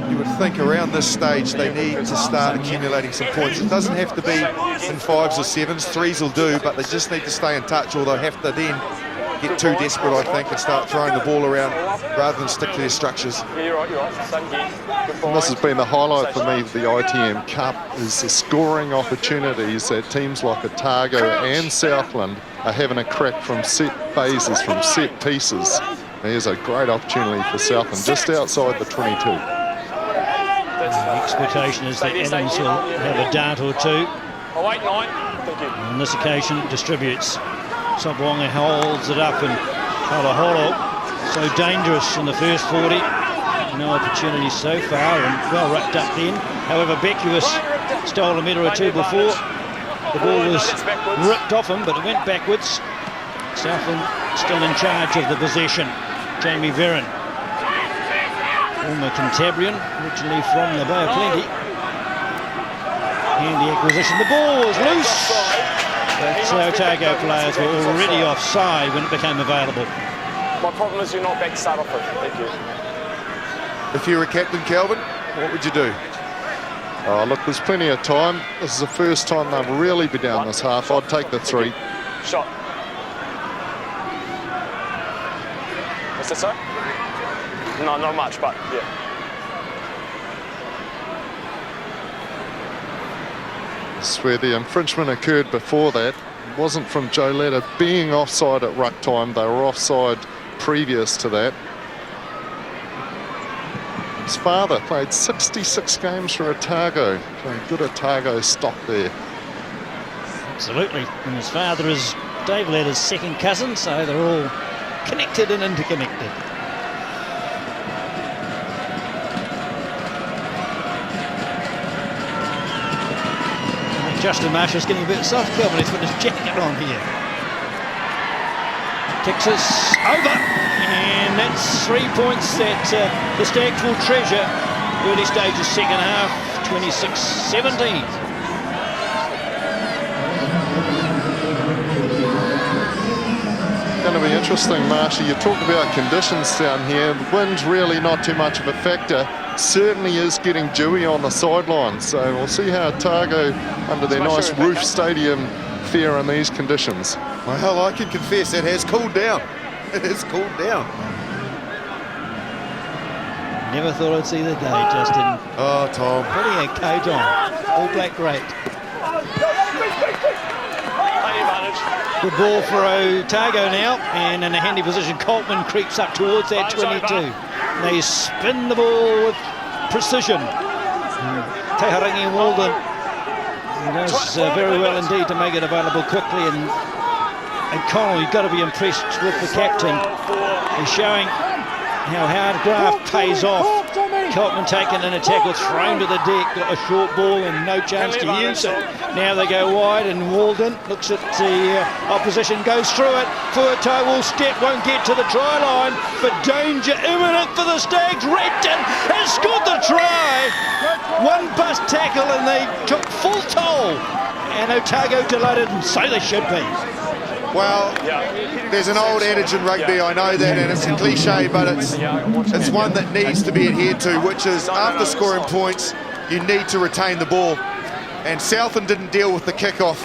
you would think around this stage they need to start accumulating some points. It doesn't have to be in 5s or 7s, 3s will do, but they just need to stay in touch, or they'll have to then get too desperate, I think, and start throwing the ball around rather than stick to their structures. Yeah, you're right, you're right. Same gear. And this has been the highlight for me of the ITM Cup, is the scoring opportunities that teams like Otago and Southland are having a crack from set phases, from set pieces. There's a great opportunity for Southland just outside the 22. The expectation is that Adams will have a dart or two. Oh, 8-9. Thank you. On this occasion, distributes. Sobwonga holds it up, and Holo so dangerous in the first 40. No opportunities so far, and well wrapped up then. However, Beckwith stole a metre or two before. The ball was ripped off him, but it went backwards. Southland still in charge of the possession. Jamie Verron, former Cantabrian, originally from the Bay of Plenty. Handy acquisition. The ball was loose, but Otago players were already offside when it became available. My problem is you're not back to start off with. Thank you. If you were captain, Calvin, what would you do? Oh, look, there's plenty of time. This is the first time they'll really be down this half. I'd take the 3. Shot. Is that so? No, not much, but yeah. This is where the infringement occurred before that. It wasn't from Joe Latta being offside at ruck time. They were offside previous to that. His father played 66 games for Otago. Good Otago stock there. Absolutely. And his father is Dave Latta's second cousin, so they're all connected and interconnected. Justin Marshall's getting a bit soft, Kelvin. He's put his jacket on here. Kicks us over, and that's 3 points that the Stags will treasure. Early stages, second half, 26-17. Going to be interesting, Marsha. You talk about conditions down here. The wind's really not too much of a factor. Certainly is getting dewy on the sidelines. So we'll see how Otago, under their nice roof stadium, fare in these conditions. Well, I can confess it has cooled down. It has cooled down. Never thought I'd see the day, Justin. Oh, Tom. Putting a coat on. All black great. Good ball for Otago now, and in a handy position, Coltman creeps up towards that 22. They spin the ball with precision. Teharangi Walden does very well indeed to make it available quickly, and Connell, you've got to be impressed with the captain. He's showing how hard graft pays off. Coltman taken in a tackle, thrown to the deck, got a short ball and no chance to use it. Now they go wide, and Walden looks at the opposition, goes through it. Fuatai will step, won't get to the try line, but danger imminent for the Stags. Renton has scored the try. One bust tackle and they took full toll. And Otago delighted, and so they should be. Well, there's an old adage in rugby, I know that, and it's a cliche, but it's one that needs to be adhered to, which is after scoring points, you need to retain the ball. And Southland didn't deal with the kickoff.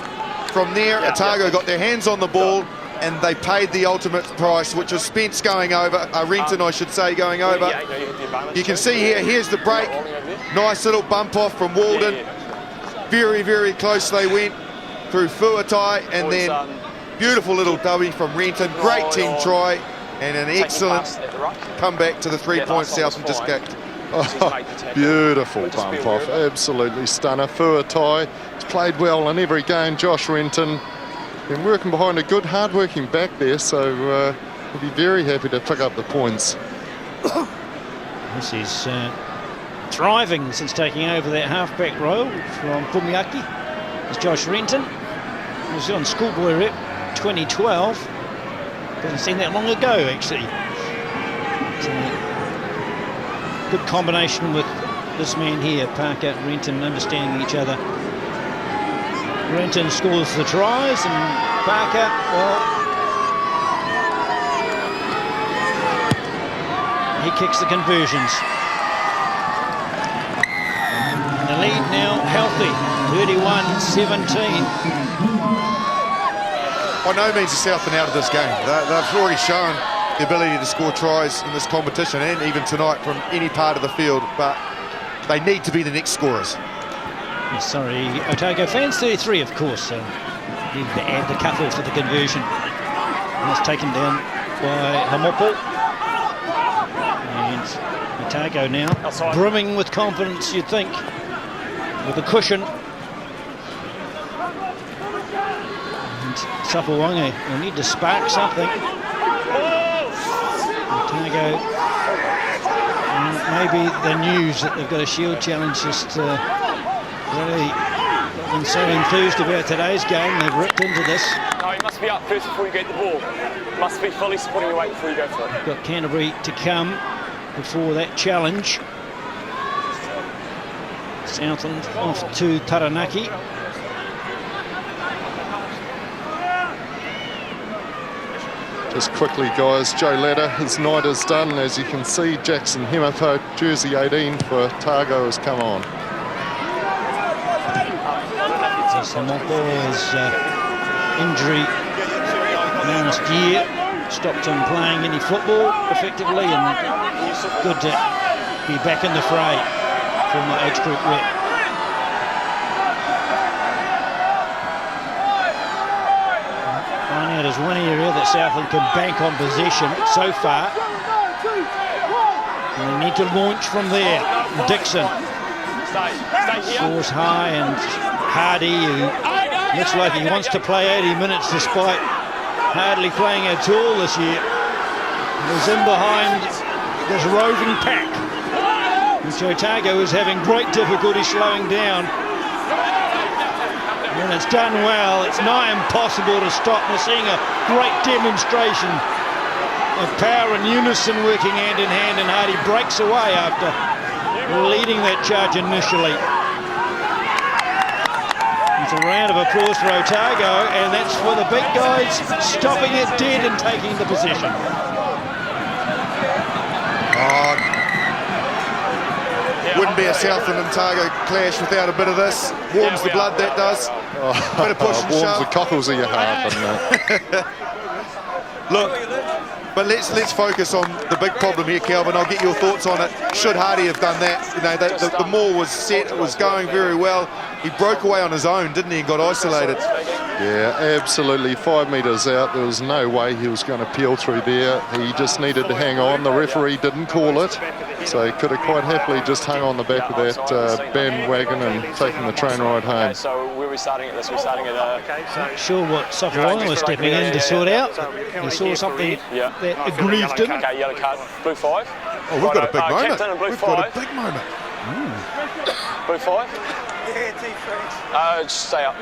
From there, Otago got their hands on the ball, and they paid the ultimate price, which was Spence going over, Renton, I should say, going over. You can see here, here's the break. Nice little bump off from Walden. Very, very close they went through Fuatai, and then beautiful little dummy from Renton. Great team try and an excellent come back to the 3 points Southland just kicked. Oh, beautiful bump off, absolutely stunner. Fuatai has played well in every game. Josh Renton been working behind a good, hard-working back there, so we'll be very happy to pick up the points. This is thriving since taking over that half-back role from Pumiaki. It's Josh Renton. He was on schoolboy rep 2012. Doesn't seem that long ago, actually. Good combination with this man here, Parker and Renton, understanding each other. Renton scores the tries, and Parker, well, he kicks the conversions. And the lead now healthy, 31-17. By no means is Southland out of this game. They've already shown the ability to score tries in this competition and even tonight from any part of the field, but they need to be the next scorers. Sorry, Otago fans, 33 of course. Needed to add the cut-off for the conversion. And that's taken down by Hamopo. And Otago now brimming with confidence, you'd think, with a cushion. And Sapuwange will need to spark something. Otago, maybe the news that they've got a Shield challenge just really got them so enthused about today's game, they've ripped into this. No, you must be up first before you get the ball. Must be fully supporting your weight before you go for it. You've got Canterbury to come before that challenge. Southland off to Taranaki. Just quickly, guys, Joe Ladder, his night is done. As you can see, Jackson Hemapo, jersey 18 for Otago, has come on. Samopo's injury last year stopped him playing any football effectively, and good to be back in the fray from the age group rep. Finding out is one area that Southland can bank on possession so far. And they need to launch from there. Dixon scores high, and Hardy, who looks like he wants to play 80 minutes despite hardly playing at all this year, is in behind this roving pack, which Otago is having great difficulty slowing down. When it's done well, it's nigh impossible to stop. We're seeing a great demonstration of power and unison working hand in hand, and Hardy breaks away after leading that charge initially. It's a round of applause for Otago, and that's for the big guys stopping it dead and taking the possession. Wouldn't be a Southland and Otago clash without a bit of this. Warms the blood, that does. Bit of push and warms shove. the cockles of your heart, doesn't it? Look, but let's focus on the big problem here, Calvin. I'll get your thoughts on it. Should Hardy have done that? You know, the maul was set, it was going very well. He broke away on his own, didn't he, and got isolated. Yeah, absolutely. 5 metres out, there was no way he was going to peel through there. He just needed to hang on. The referee didn't call it, so he could have quite happily just hung on the back of that bandwagon and taken the train ride home. So we're starting at this. We're starting at. Not sure what Sapuwange was stepping in to sort out. He saw something that aggrieved him. Okay, yellow card, blue 5. Oh, we've got a big moment. We've got a big moment. Blue 5. Just stay up.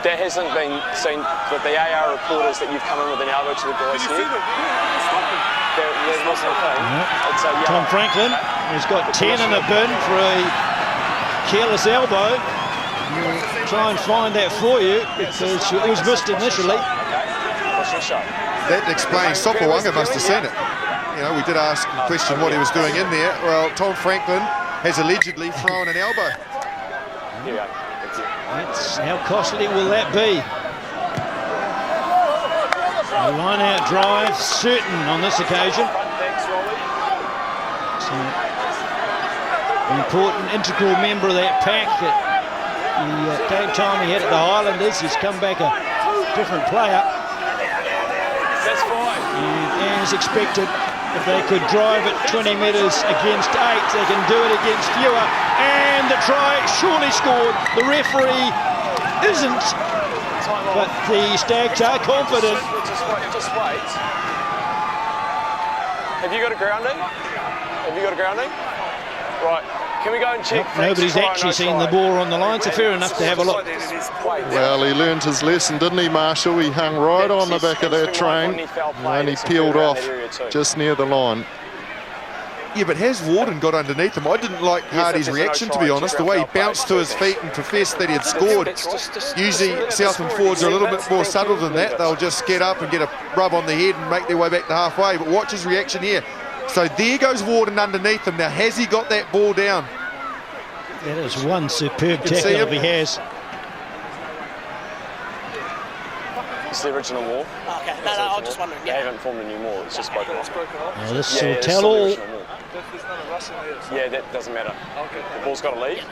There hasn't been seen, but the AR reporters that you've come in with an elbow to the guys here. There wasn't a thing. Tom Franklin has got 10 in the bin for a careless elbow. We'll try and find that for you because it was missed initially. That explains Sapuwange must have seen it. You know, we did ask the question what he was doing in there. Well, Tom Franklin has allegedly thrown an elbow. Here we go. That's, how costly will that be? A line-out drive, certain on this occasion. So, an important, integral member of that pack. The game time he had at the Highlanders, he's come back a different player. That's fine. And as expected, if they could drive it 20 metres against 8, they can do it against fewer. And the try surely scored. The referee isn't, but the Stags are confident. Just wait. Have you got a grounding? Have you got a grounding? Right. Can we go and check? Nobody's actually seen the ball on the line, so fair enough to have a look. Well, he learned his lesson, didn't he, Marshall? He hung right on the back of that train and he peeled off just near the line. Yeah, but has Warden got underneath him? I didn't like Hardy's reaction, to be honest. The way he bounced to his feet and professed that he had scored. Usually Southland forwards are a little bit more subtle than that. They'll just get up and get a rub on the head and make their way back to halfway. But watch his reaction here. So there goes Warden underneath him. Now, has he got that ball down? That is one superb tackle if he has. It's the original wall. Okay, no, I was just wondering. They haven't formed a new wall, it's just broken off. Now this will tell all. Yeah, that doesn't matter. The ball's got to leave.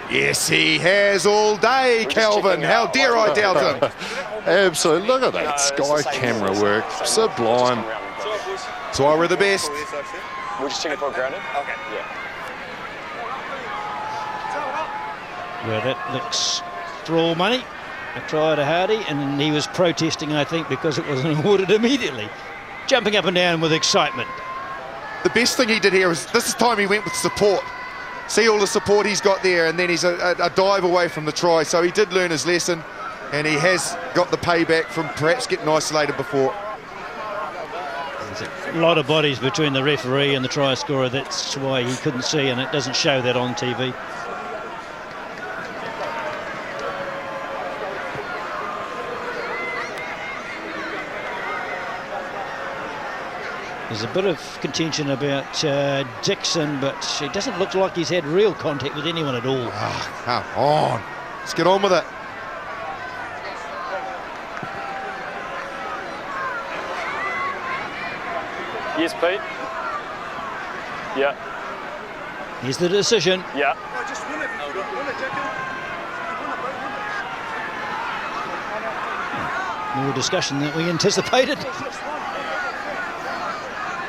Yes, he has all day, Calvin. How dare I doubt him? Absolutely. Look at that sky camera work. Sublime. That's why we're the best. We're just checking for a grounding? Okay. Yeah. Well, that looks for all money. A try to Hardy, and he was protesting, I think, because it wasn't awarded immediately. Jumping up and down with excitement. The best thing he did here was this time he went with support. See all the support he's got there, and then he's a dive away from the try. So he did learn his lesson, and he has got the payback from perhaps getting isolated before. There's a lot of bodies between the referee and the try scorer. That's why he couldn't see, and it doesn't show that on TV. There's a bit of contention about Dixon, but it doesn't look like he's had real contact with anyone at all. Oh, come on. Let's get on with it. Yes, Pete? Yeah. Here's the decision. Yeah. More discussion than we anticipated.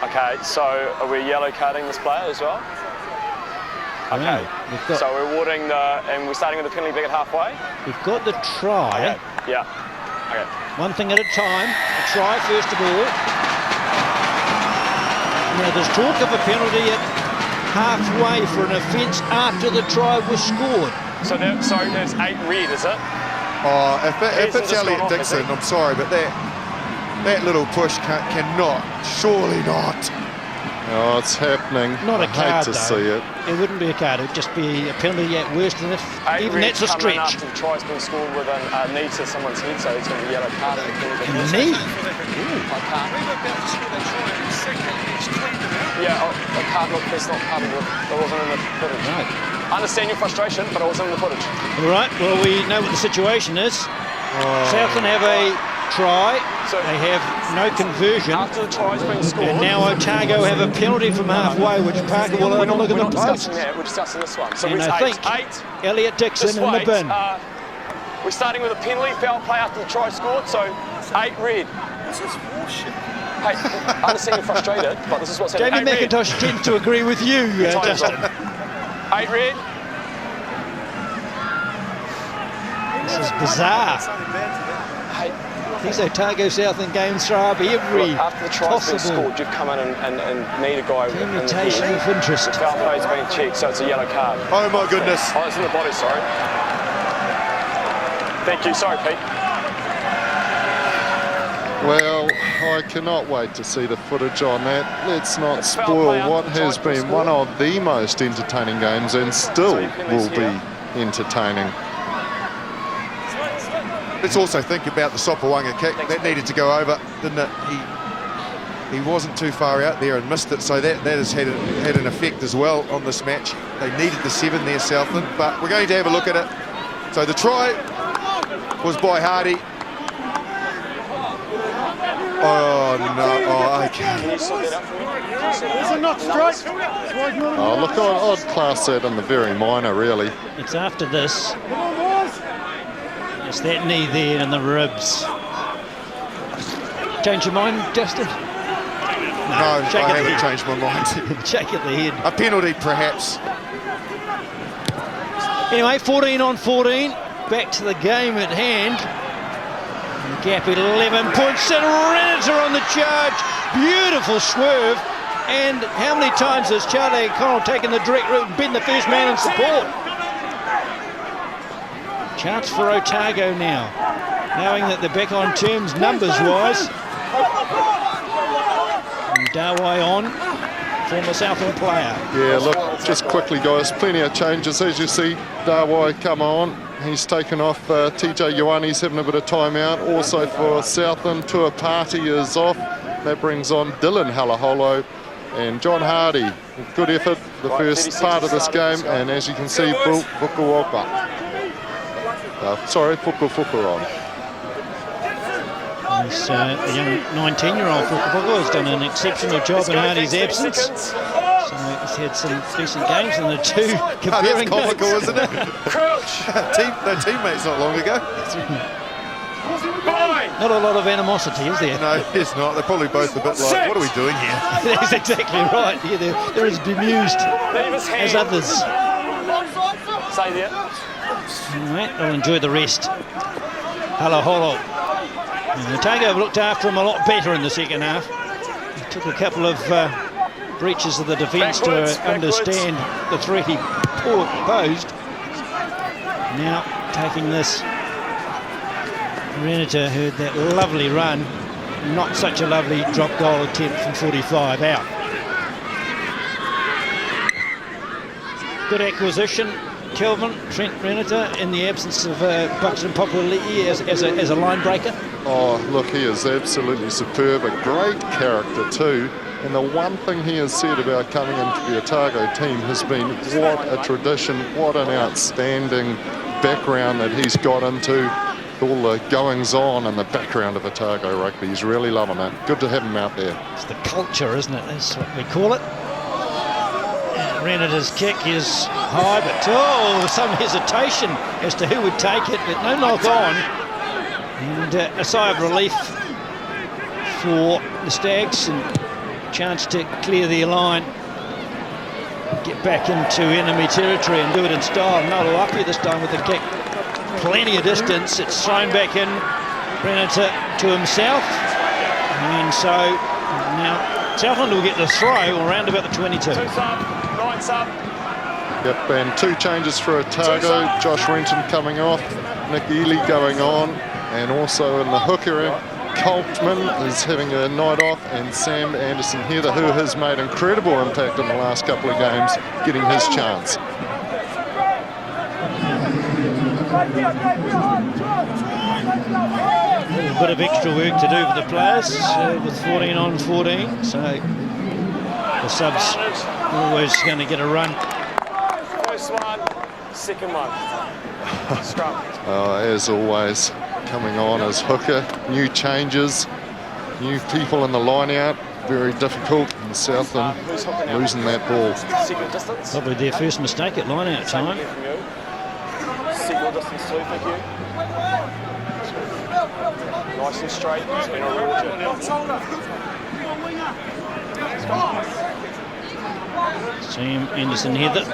Okay, so are we yellow carding this player as well? Okay, so we're awarding and we're starting with the penalty back at halfway? We've got the try. Okay. Yeah. Okay. One thing at a time. A try first of all. Now there's talk of a penalty at halfway for an offence after the try was scored. So there's 8 red, is it? Oh, if it's Elliot Dixon, I'm sorry, but that little push cannot, surely not. Oh, it's happening. Not a card, hate to though. see it. It wouldn't be a card. It would just be a penalty at worst, and if even that's a stretch. After the try's been scored with a knee to someone's head, so it's going to be yellow card. A knee? Yeah, I can't look. That's not part of it. That wasn't in the footage. No. I understand your frustration, but it wasn't in the footage. All right. Well, we know what the situation is. Southland have a try. They have no conversion. After the try's been scored. And now Otago have a penalty from halfway, which Parker will have a look at the post. We're discussing this one. So and it's I think eight. Elliot Dixon in the bin. We're starting with a penalty, foul play after the try scored, so 8 red. This is bullshit. Hey, I understand you're frustrated, but this is what's happening. Jamie McIntosh tends to agree with you, Justin. 8 red. This is bizarre. Hey, These Otago Southland games throw up every after the try's been possible scored, you've come in and need a guy permutation of interest. The foul play's been checked, so it's a yellow card. Oh my goodness. Oh, it's in the body, sorry. Thank you, sorry, Pete. Well, I cannot wait to see the footage on that. Let's not spoil what has been one of the most entertaining games and still will be entertaining. Let's also think about the Sopawanga kick. That needed to go over, didn't it? He wasn't too far out there and missed it, so that has had an effect as well on this match. They needed the 7 there, Southland, but we're going to have a look at it. So the try was by Hardy. Oh, no. Oh, okay. Oh, look, I'd class that in the very minor, really. It's after this. It's that knee there and the ribs. Change your mind, Justin? No, I haven't changed my mind. Shake at the head. A penalty, perhaps. Anyway, 14 on 14. Back to the game at hand. Gap 11 points. And Renata on the charge. Beautiful swerve. And how many times has Charlie O'Connell taken the direct route and been the first man in support? Chance for Otago now, knowing that they're back on terms numbers-wise. Dawai on, former Southland player. Yeah, look, just quickly, guys, plenty of changes. As you see, Dawai come on. He's taken off TJ Ioane's having a bit of time out. Also for Southland, Tuapati is off. That brings on Dylan Halaholo and John Hardy. Good effort, the first part of this game. And as you can see, Fukuoka. Fukufuku on. This young 19-year-old Fukufuku has done an exceptional job in Hardy's absence. So he's had some decent games in the two comparing That's comical, notes. isn't it? Their teammates not long ago. Not a lot of animosity, is there? No, it's not. They're probably both a bit like, what are we doing here? That's exactly right. Yeah, they're as bemused as others. Stay there. All right, they'll enjoy the rest. Halaholo. Otago have looked after him a lot better in the second half. He took a couple of breaches of the defence to understand the threat he posed. Now taking this, Renata heard that lovely run, not such a lovely drop goal attempt from 45 out. Good acquisition, Kelvin, Trent Renata, in the absence of Buxton Popularity as a line breaker. Oh, look, he is absolutely superb, a great character too. And the one thing he has said about coming into the Otago team has been what a tradition, what an outstanding background that he's got into, all the goings-on in the background of Otago rugby. He's really loving it. Good to have him out there. It's the culture, isn't it? That's what we call it. Renata's kick is high, but some hesitation as to who would take it, but no knock on. And a sigh of relief for the Stags, and chance to clear the line, get back into enemy territory and do it in style. Naruapi this time with the kick. Plenty of distance, it's thrown back in. Renata to himself. And so now Southland will get the throw around about the 22. Yep, and two changes for Otago. Josh Renton coming off, Nick Ely going on, and also in the hooker, Coltman is having a night off, and Sam Anderson-Heather, who has made incredible impact in the last couple of games, getting his chance. A bit of extra work to do for the players with 14 on 14, so the subs always going to get a run. First one, second one. Scrum. As always, coming on as hooker, new changes, new people in the line out, very difficult, and Southland losing that ball. Signal distance. Probably their first mistake at line out time. Signal distance too, thank you. Nice and straight. It's been a real journey. Sam Anderson-Heather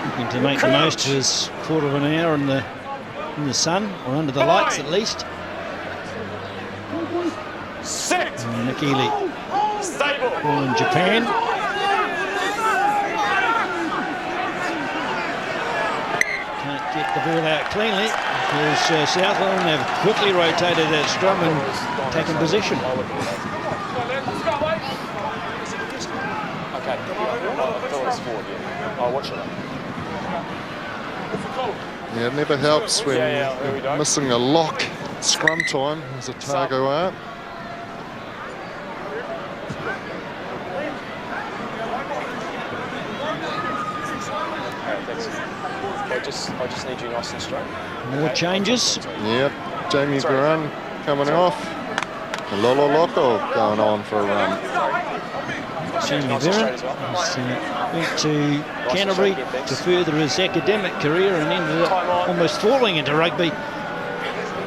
looking to make the most of his quarter of an hour in the sun, or under the lights at least. Set. And Nick Ely, Stable. all in Japan. Can't get the ball out cleanly because Southland have quickly rotated that scrum and taken possession. Okay. Fill us forward, yeah. I'll watch it. Yeah, it never helps when there we go. missing a lock scrum time as Otago are. I just need you nice and straight. More changes. Yep, Jamie Garun coming off. Lolo Loco going on for a run. Jamie Barron went to Canterbury to further his academic career and ended up almost falling into rugby.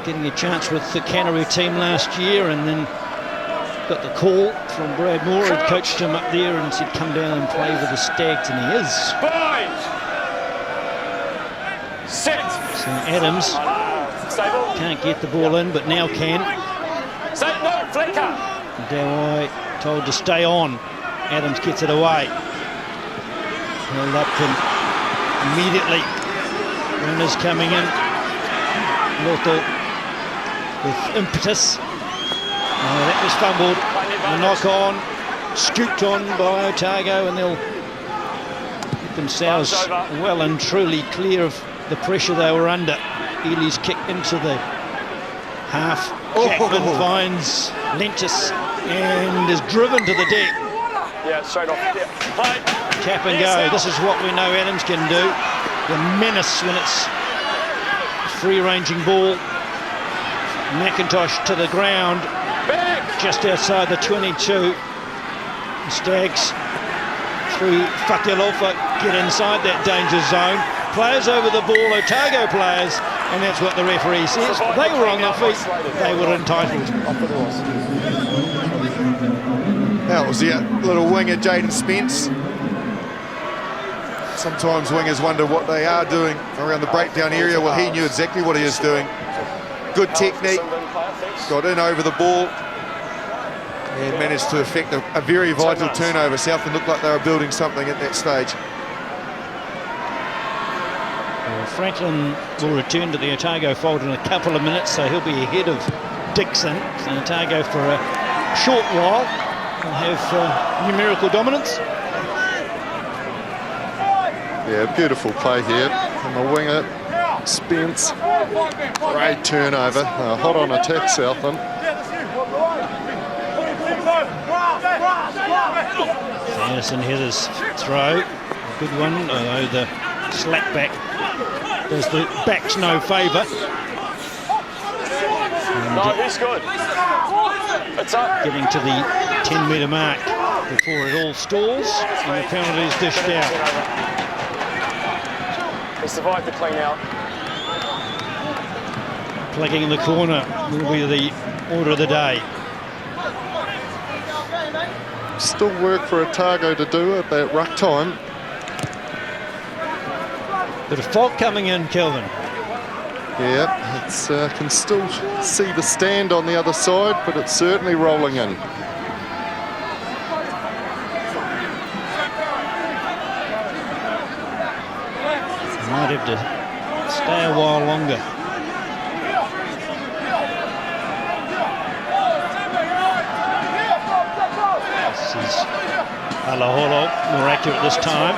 getting a chance with the Canterbury team last year, and then got the call from Brad Moore, who coached him up there and said come down and play with the Stags, and he is. Set. So Adams can't get the ball in, but now can. Set, no, flicker. Dawai told to stay on. Adams gets it away. Held up and immediately runners coming in. Loto with impetus. That was fumbled. The knock on, scooped on by Otago, and they'll get themselves well and truly clear of the pressure they were under. Ely's kick into the half. Jackman finds Lentis and is driven to the deck. Yeah, straight off. Yeah. Play. Tap and go. This is what we know Adams can do. The menace when it's a free-ranging ball. McIntosh to the ground. Back. Just outside the 22. The Stags through Fakialofa get inside that danger zone. Players over the ball, Otago players, and that's what the referee says. They were on their feet, they were entitled. That was the little winger, Jaden Spence. Sometimes wingers wonder what they are doing around the breakdown area. Well, he knew exactly what he was doing. Good technique, got in over the ball, and managed to effect a very vital turnover. Southland looked like they were building something at that stage. Well, Franklin will return to the Otago fold in a couple of minutes, so he'll be ahead of Dixon. So Otago for a short while will have numerical dominance. Yeah, beautiful play here from the winger, Spence. Great turnover. Hot on attack, Southland. Anderson Heather's throw, a good one, although the slap back does the backs no favour. No, he's good. It's up. Getting to the 10-metre mark before it all stalls and the penalty is dished out. He survived the clean out. Plugging in the corner will be the order of the day. Still work for Otago to do at that ruck time. Bit of fog coming in, Kelvin. Yeah, it's can still see the stand on the other side, but it's certainly rolling in. Might have to stay a while longer. This is Alaholo, more accurate this time.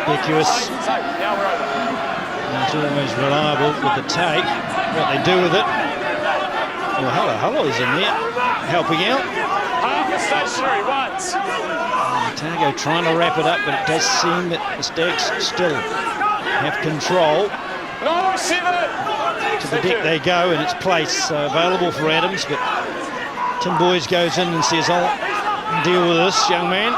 Becuous. Not always reliable with the take. What they do with it. Well, Alaholo's in there, helping out. Half the stationary once. Otago trying to wrap it up, but it does seem that the Stags still have control. No, 7. To the deck they go, and it's place available for Adams, but Tim Boys goes in and says, I'll deal with this, young man.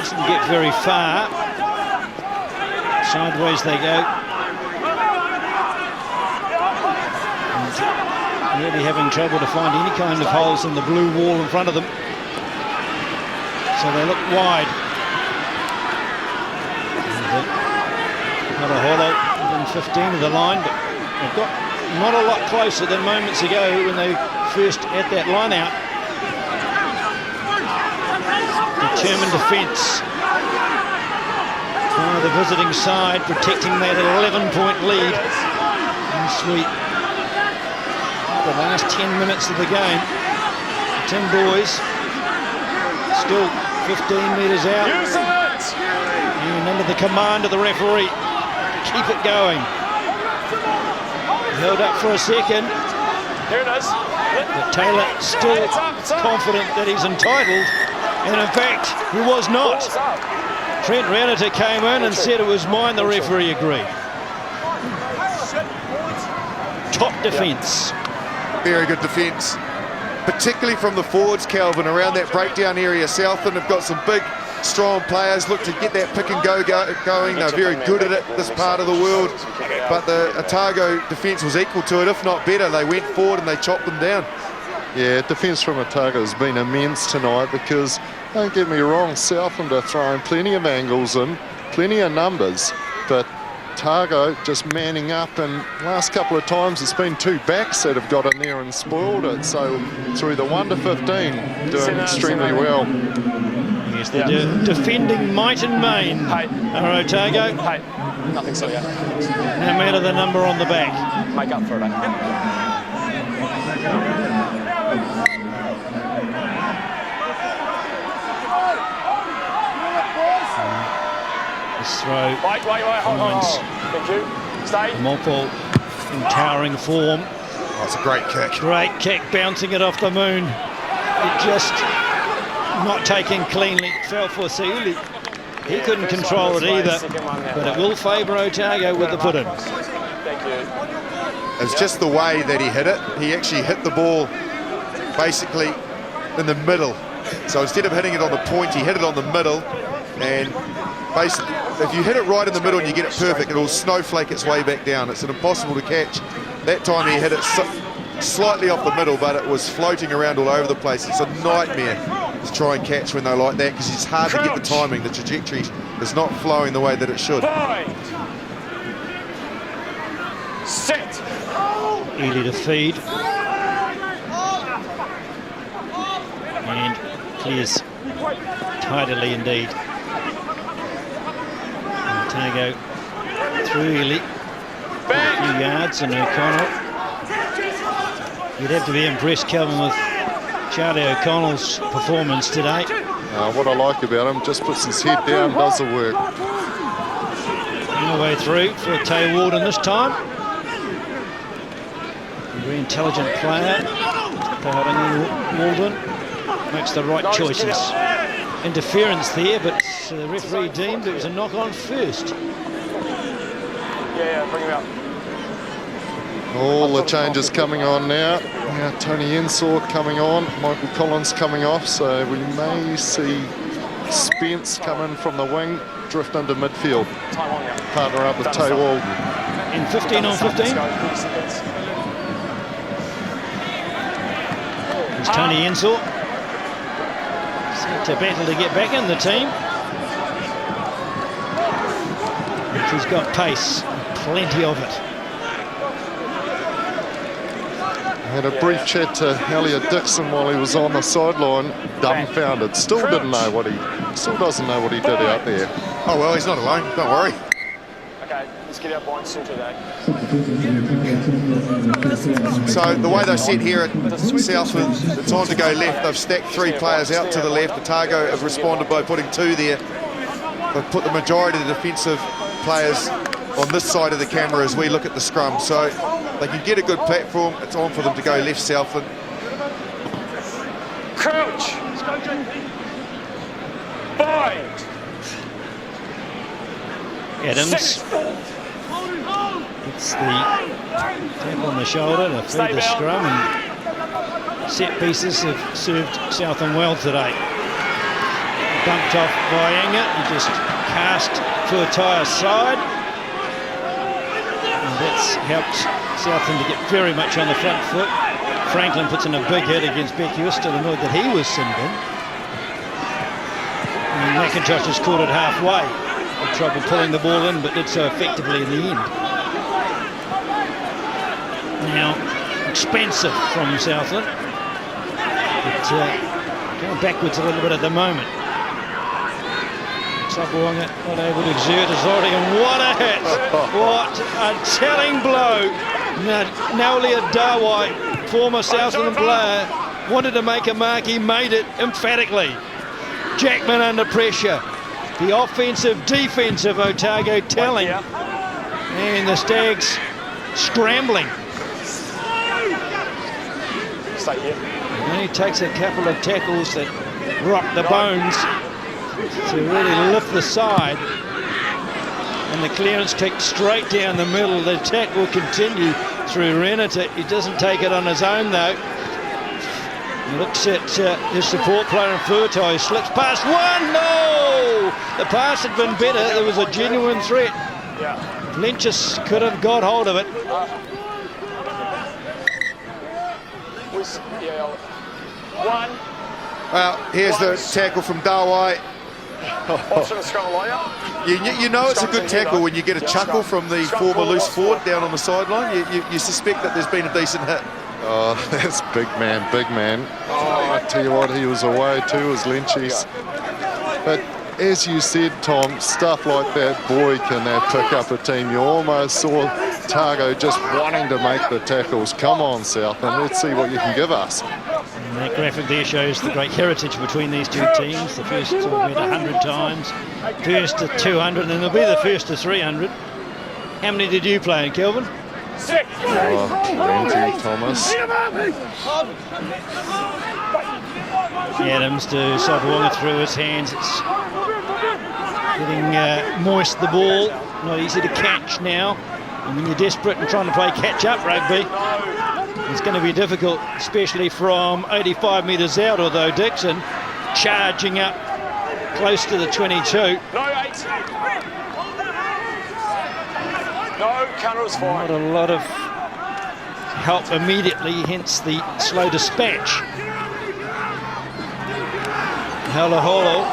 Doesn't get very far. Sideways they go. And really having trouble to find any kind of holes in the blue wall in front of them. So they look wide. Not a hollow within 15 of the line, but they've got not a lot closer than moments ago when they first had that line out. Determined defence by the visiting side, protecting that 11-point lead. And sweet. The last 10 minutes of the game. Tim Boys still 15 metres out. And under the command of the referee. Keep it going. Held up for a second. Here it is. But Taylor still confident that he's entitled. And in fact, he was not. Trent Renata came in and said it was mine. The referee agreed. Top defence. Very good defence, particularly from the forwards, Calvin, around that breakdown area. Southland have got some big strong players look to get that pick and go going. They're very good at it, this part of the world. But the Otago defence was equal to it, if not better. They went forward and they chopped them down. Yeah, defence from Otago has been immense tonight because, don't get me wrong, Southland are throwing plenty of angles in, plenty of numbers, but Otago just manning up, and last couple of times it's been two backs that have got in there and spoiled it. So through the 1 to 15, doing extremely well. Yes, the defending might and main are Otago. Nothing so, yeah. No matter the number on the back. Make up for it, This throw. Wait, hold on. Thank you. Stay. Mopo in towering form. Oh, it's a great kick. Great kick, bouncing it off the moon. It just not taken cleanly. Fell for Seuli. He couldn't control it either, but it will favour Otago with the put-in. Thank you. It's just the way that he hit it. He actually hit the ball basically in the middle. So instead of hitting it on the point, he hit it on the middle. And basically, if you hit it right in the middle and you get it perfect, it'll snowflake its way back down. It's impossible to catch. That time he hit it slightly off the middle, but it was floating around all over the place. It's a nightmare to try and catch when they're like that, because it's hard to get the timing. The trajectory is not flowing the way that it should. Set. Easy to feed. And clears tidily indeed. Otago through Ely. A few yards, and O'Connell. You'd have to be impressed, Kelvin, with Charlie O'Connell's performance today. What I like about him, just puts his head down, does the work. All the way through for Tay Walden this time. A very intelligent player. Walden makes the right choices. Interference there, but the referee deemed it was a knock-on first. Yeah, bring him out. All the changes coming on now. Tony Ensor coming on, Michael Collins coming off, so we may see Spence come in from the wing, drift into midfield, partner up with Tay Walden. In 15 on 15. It's Tony Ensor. Set to battle to get back in the team. He's got pace, plenty of it. I had a brief chat to Elliot Dixon while he was on the sideline, dumbfounded. Still doesn't know what he did out there. Oh well, he's not alone. Don't worry. Okay, let's get our points soon today. So the way they sit here at Southland, the time to go left, they've stacked 3 players out to the left. Otago have responded by putting 2 there. They've put the majority of the defensive players on this side of the camera as we look at the scrum. So they can get a good platform. It's on for them to go left, Southland. Crouch. Bind. Adams. It's the tap on the shoulder to feed the scrum, and set pieces have served Southland well today. Bumped off by Anger. He just cast Fuatai's side. And that's helped Southland to get very much on the front foot. Franklin puts in a big hit against Beckius, still annoyed that he was sinned in. And McIntosh has caught it halfway. Had trouble pulling the ball in, but did so effectively in the end. Now, expensive from Southland. But going backwards a little bit at the moment. Sabuanga not able to exert authority, and what a hit! What a telling blow! Naulia Dawai, former Southland player, wanted to make a mark, he made it emphatically. Jackman under pressure. The offensive, defensive Otago telling. And the Stags scrambling. Stay here. And he takes a couple of tackles that rock the bones to really lift the side, and the clearance kick straight down the middle. The attack will continue through Renata. He doesn't take it on his own though. He looks at his support player in Furtai, slips past one, no! The pass had been better, there was a genuine threat. Lynchus could have got hold of it. Well, here's the tackle from Dawai. You know it's a good tackle when you get a chuckle from the former loose forward down on the sideline. You suspect that there's been a decent hit. Oh, that's big man, big man. Oh, I tell you what, he was away too, was Lynchies. But as you said, Tom, stuff like that, boy, can that pick up a team. You almost saw Otago just wanting to make the tackles. Come on, Southland, let's see what you can give us. And that graphic there shows the great heritage between these two teams. The first to have met 100 times, first to 200, and they'll be the first to 300. How many did you play in, Kelvin? 6. Oh, plenty, Thomas. Adams to Sabawonga through his hands. It's getting moist, the ball. Not easy to catch now. And when you're desperate and trying to play catch-up rugby, it's going to be difficult, especially from 85 metres out, although Dixon charging up close to the 22. No, 8. No, counter is fine. Not a lot of help immediately, hence the slow dispatch. Halaholo,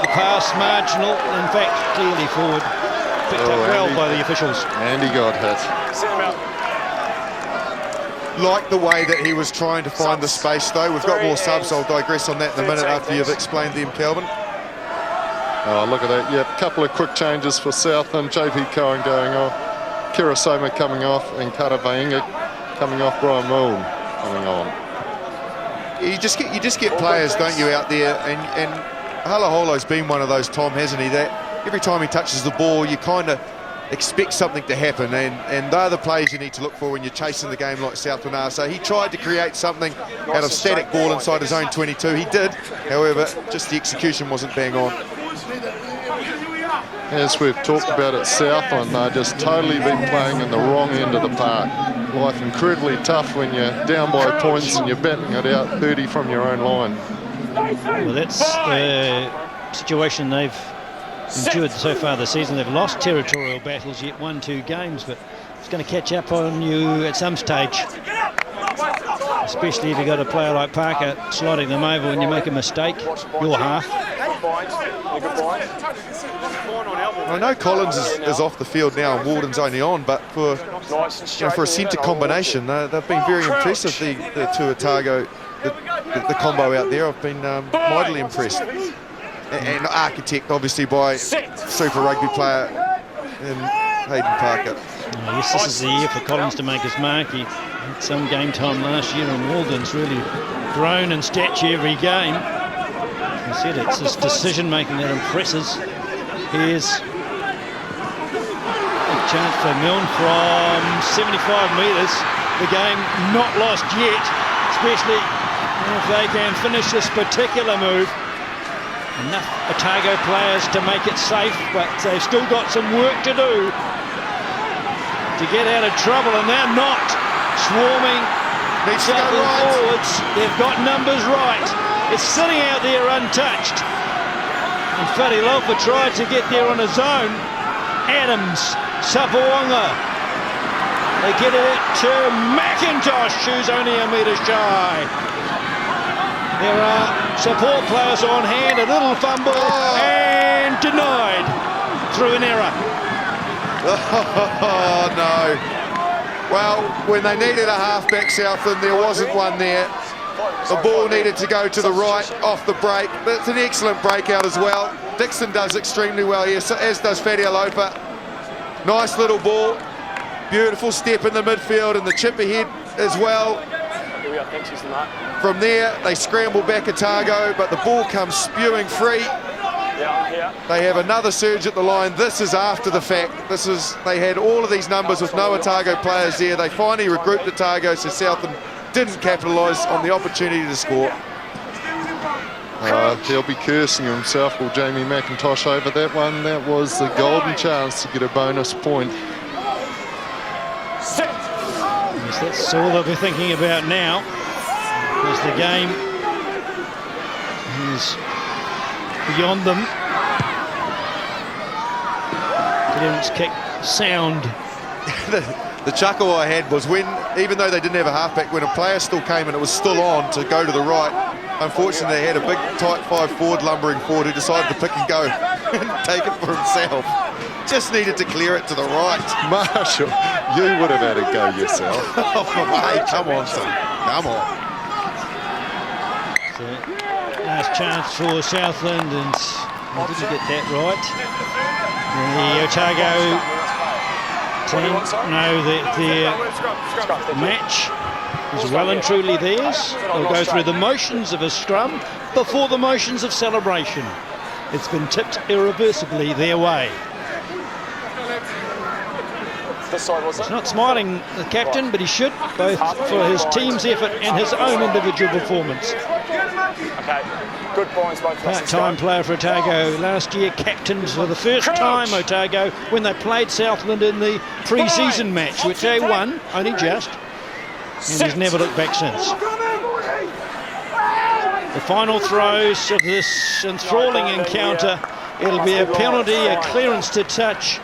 the pass marginal, in fact clearly forward. Picked up well by the officials. And he got hit. Send him out. Like the way that he was trying to find the space, though. We've got more subs. I'll digress on that in a minute after you've explained them, Kelvin. Oh, look at that. Yep, couple of quick changes for Southland. JP Cohen going off, Kirasoma coming off, and Karavainga coming off, Brian Moon coming on. You just get players, don't you, out there, and Halaholo's been one of those, Tom, hasn't he? That every time he touches the ball, you kind of expect something to happen, and they're the players you need to look for when you're chasing the game like Southland are. So he tried to create something out of static ball inside his own 22. He did, however, just the execution wasn't bang on. As we've talked about at Southland, they've just totally been playing in the wrong end of the park. Life incredibly tough when you're down by points and you're batting it out 30 from your own line. Well, that's the situation they've endured so far this season. They've lost territorial battles, yet won 2 games, but it's going to catch up on you at some stage, especially if you've got a player like Parker sliding them over when you make a mistake, your half. I know Collins is off the field now and Walden's only on, but for a centre combination, they've been very impressive, the two Otago, the combo out there. I've been mightily impressed. And architect, obviously, by Super Rugby player in Hayden Parker. Yes, this is the year for Collins to make his mark. He had some game time last year, and Walden's really grown in stature every game. I said it's his decision-making that impresses. Here's a chance for Milne from 75 metres. The game not lost yet, especially if they can finish this particular move. Enough Otago players to make it safe, but they've still got some work to do to get out of trouble, and they're not swarming Southland forwards. They've got numbers right. It's sitting out there untouched. And Fadi Lofa tried to get there on his own. Adams, Sapawonga. They get it to McIntosh, who's only a metre shy. There are support players on hand, a little fumble, and denied through an error. Oh, no. Well, when they needed a halfback, Southland, there wasn't one there. The ball needed to go to the right, off the break. But it's an excellent breakout as well. Dixon does extremely well here, as does Fadi Alofa. Nice little ball. Beautiful step in the midfield and the chip ahead as well. From there, they scramble back Otago, but the ball comes spewing free. They have another surge at the line. This is after the fact. They had all of these numbers with no Otago players there. They finally regrouped Otago, so Southland didn't capitalise on the opportunity to score. He'll be cursing himself, will Jamie McIntosh, over that one. That was the golden chance to get a bonus point. Yes, that's all that we're thinking about now, as the game is beyond them. Clearance kick sound. The chuckle I had was when, even though they didn't have a halfback, when a player still came and it was still on to go to the right, unfortunately they had a big tight 5 forward lumbering forward who decided to pick and go and take it for himself. Just needed to clear it to the right. Marshall, you would have had a go yourself. Oh, hey, come on, son. Come on. So, last chance for Southland, and they didn't get that right. The Otago team know that their match is well and truly theirs. They'll go through the motions of a scrum before the motions of celebration. It's been tipped irreversibly their way. He's not smiling, the captain, but he should, both for his team's effort and his own individual performance. Okay, good points both. Part-time player for Otago last year, captains for the first time Otago when they played Southland in the pre-season match, which they won, only just, and he's never looked back since. The final throws of this enthralling encounter, it'll be a penalty, a clearance to touch,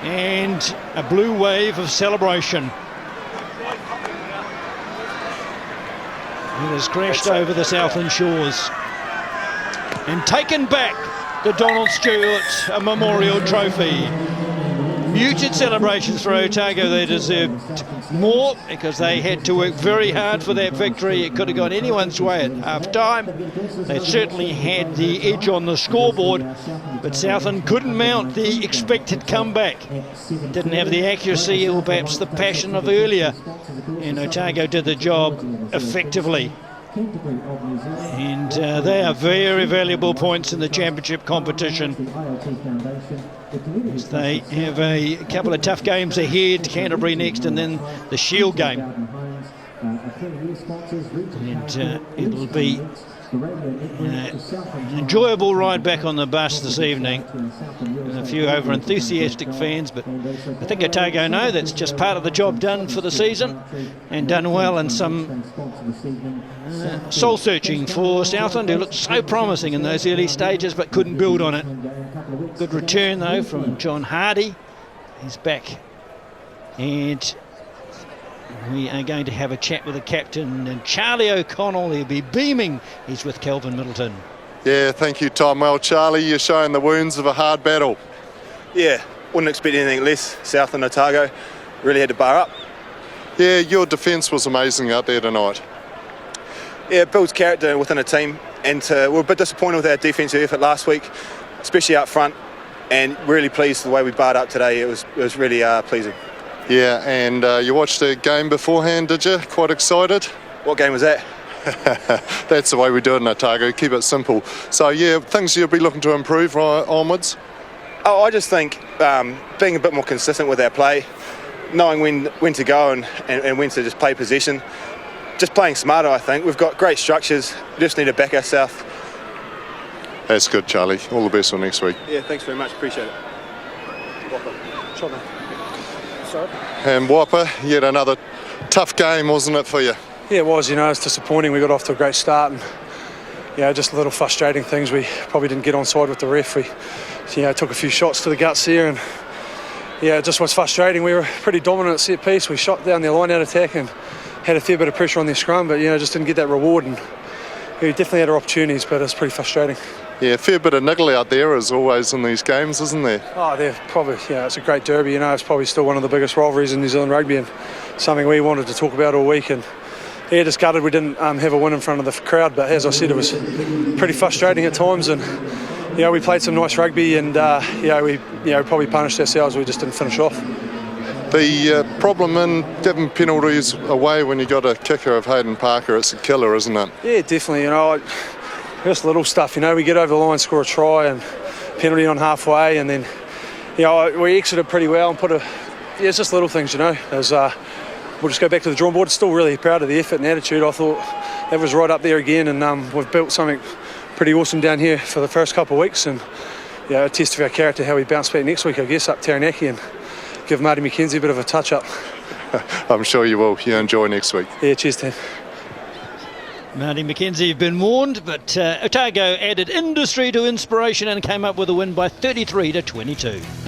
and a blue wave of celebration. It has crashed over the Southland shores and taken back the Donald Stewart Memorial Trophy. Muted celebrations for Otago. They deserved more because they had to work very hard for that victory. It could have gone anyone's way at half-time. They certainly had the edge on the scoreboard, but Southland couldn't mount the expected comeback. Didn't have the accuracy or perhaps the passion of earlier, and Otago did the job effectively. And they are very valuable points in the championship competition. They have a couple of tough games ahead, Canterbury next and then the Shield game. And it'll be an enjoyable ride back on the bus this evening. And a few over-enthusiastic fans, but I think Otago know that's just part of the job done for the season and done well, and some soul-searching for Southland, who looked so promising in those early stages but couldn't build on it. Good return though from John Hardy. He's back, and we are going to have a chat with the captain, and Charlie O'Connell. He'll be beaming. He's with Kelvin Middleton. Yeah, thank you, Tom. Well, Charlie, you're showing the wounds of a hard battle. Yeah, wouldn't expect anything less. Southland Otago really had to bar up. Yeah, your defence was amazing out there tonight. Yeah, it builds character within a team, and we're a bit disappointed with our defensive effort last week, especially up front, and really pleased with the way we barred up today. It was really pleasing. Yeah, and you watched the game beforehand, did you? Quite excited? What game was that? That's the way we do it in Otago, keep it simple. So yeah, things you'll be looking to improve onwards? Oh, I just think being a bit more consistent with our play, knowing when to go and when to just play possession, just playing smarter. I think we've got great structures, we just need to back ourselves. That's good, Charlie. All the best for next week. Yeah, thanks very much, appreciate it. And Whopper, yet another tough game, wasn't it, for you? Yeah, it was. It's disappointing. We got off to a great start, and just a little frustrating things. We probably didn't get on side with the ref. We took a few shots to the guts here, and it just was frustrating. We were pretty dominant at set piece. We shot down their line out attack and had a fair bit of pressure on their scrum, but just didn't get that reward, and we definitely had our opportunities, but it's pretty frustrating. Yeah, a fair bit of niggle out there as always in these games, isn't there? Oh, they're probably, it's a great derby. It's probably still one of the biggest rivalries in New Zealand rugby, and something we wanted to talk about all week. And just gutted we didn't have a win in front of the crowd, but as I said, it was pretty frustrating at times, and we played some nice rugby, and we probably punished ourselves. We just didn't finish off. The problem in giving penalties away when you got a kicker of Hayden Parker, it's a killer, isn't it? Yeah, definitely. Just little stuff, we get over the line, score a try, and penalty on halfway, and then we exited pretty well and it's just little things. We'll just go back to the drawing board. Still really proud of the effort and attitude. I thought that was right up there again, and we've built something pretty awesome down here for the first couple of weeks, and a test of our character, how we bounce back next week, I guess, up Taranaki, and give Marty McKenzie a bit of a touch up. I'm sure you will. You enjoy next week. Yeah, cheers, Tim. Marty McKenzie, you've been warned, but Otago added industry to inspiration and came up with a win by 33-22.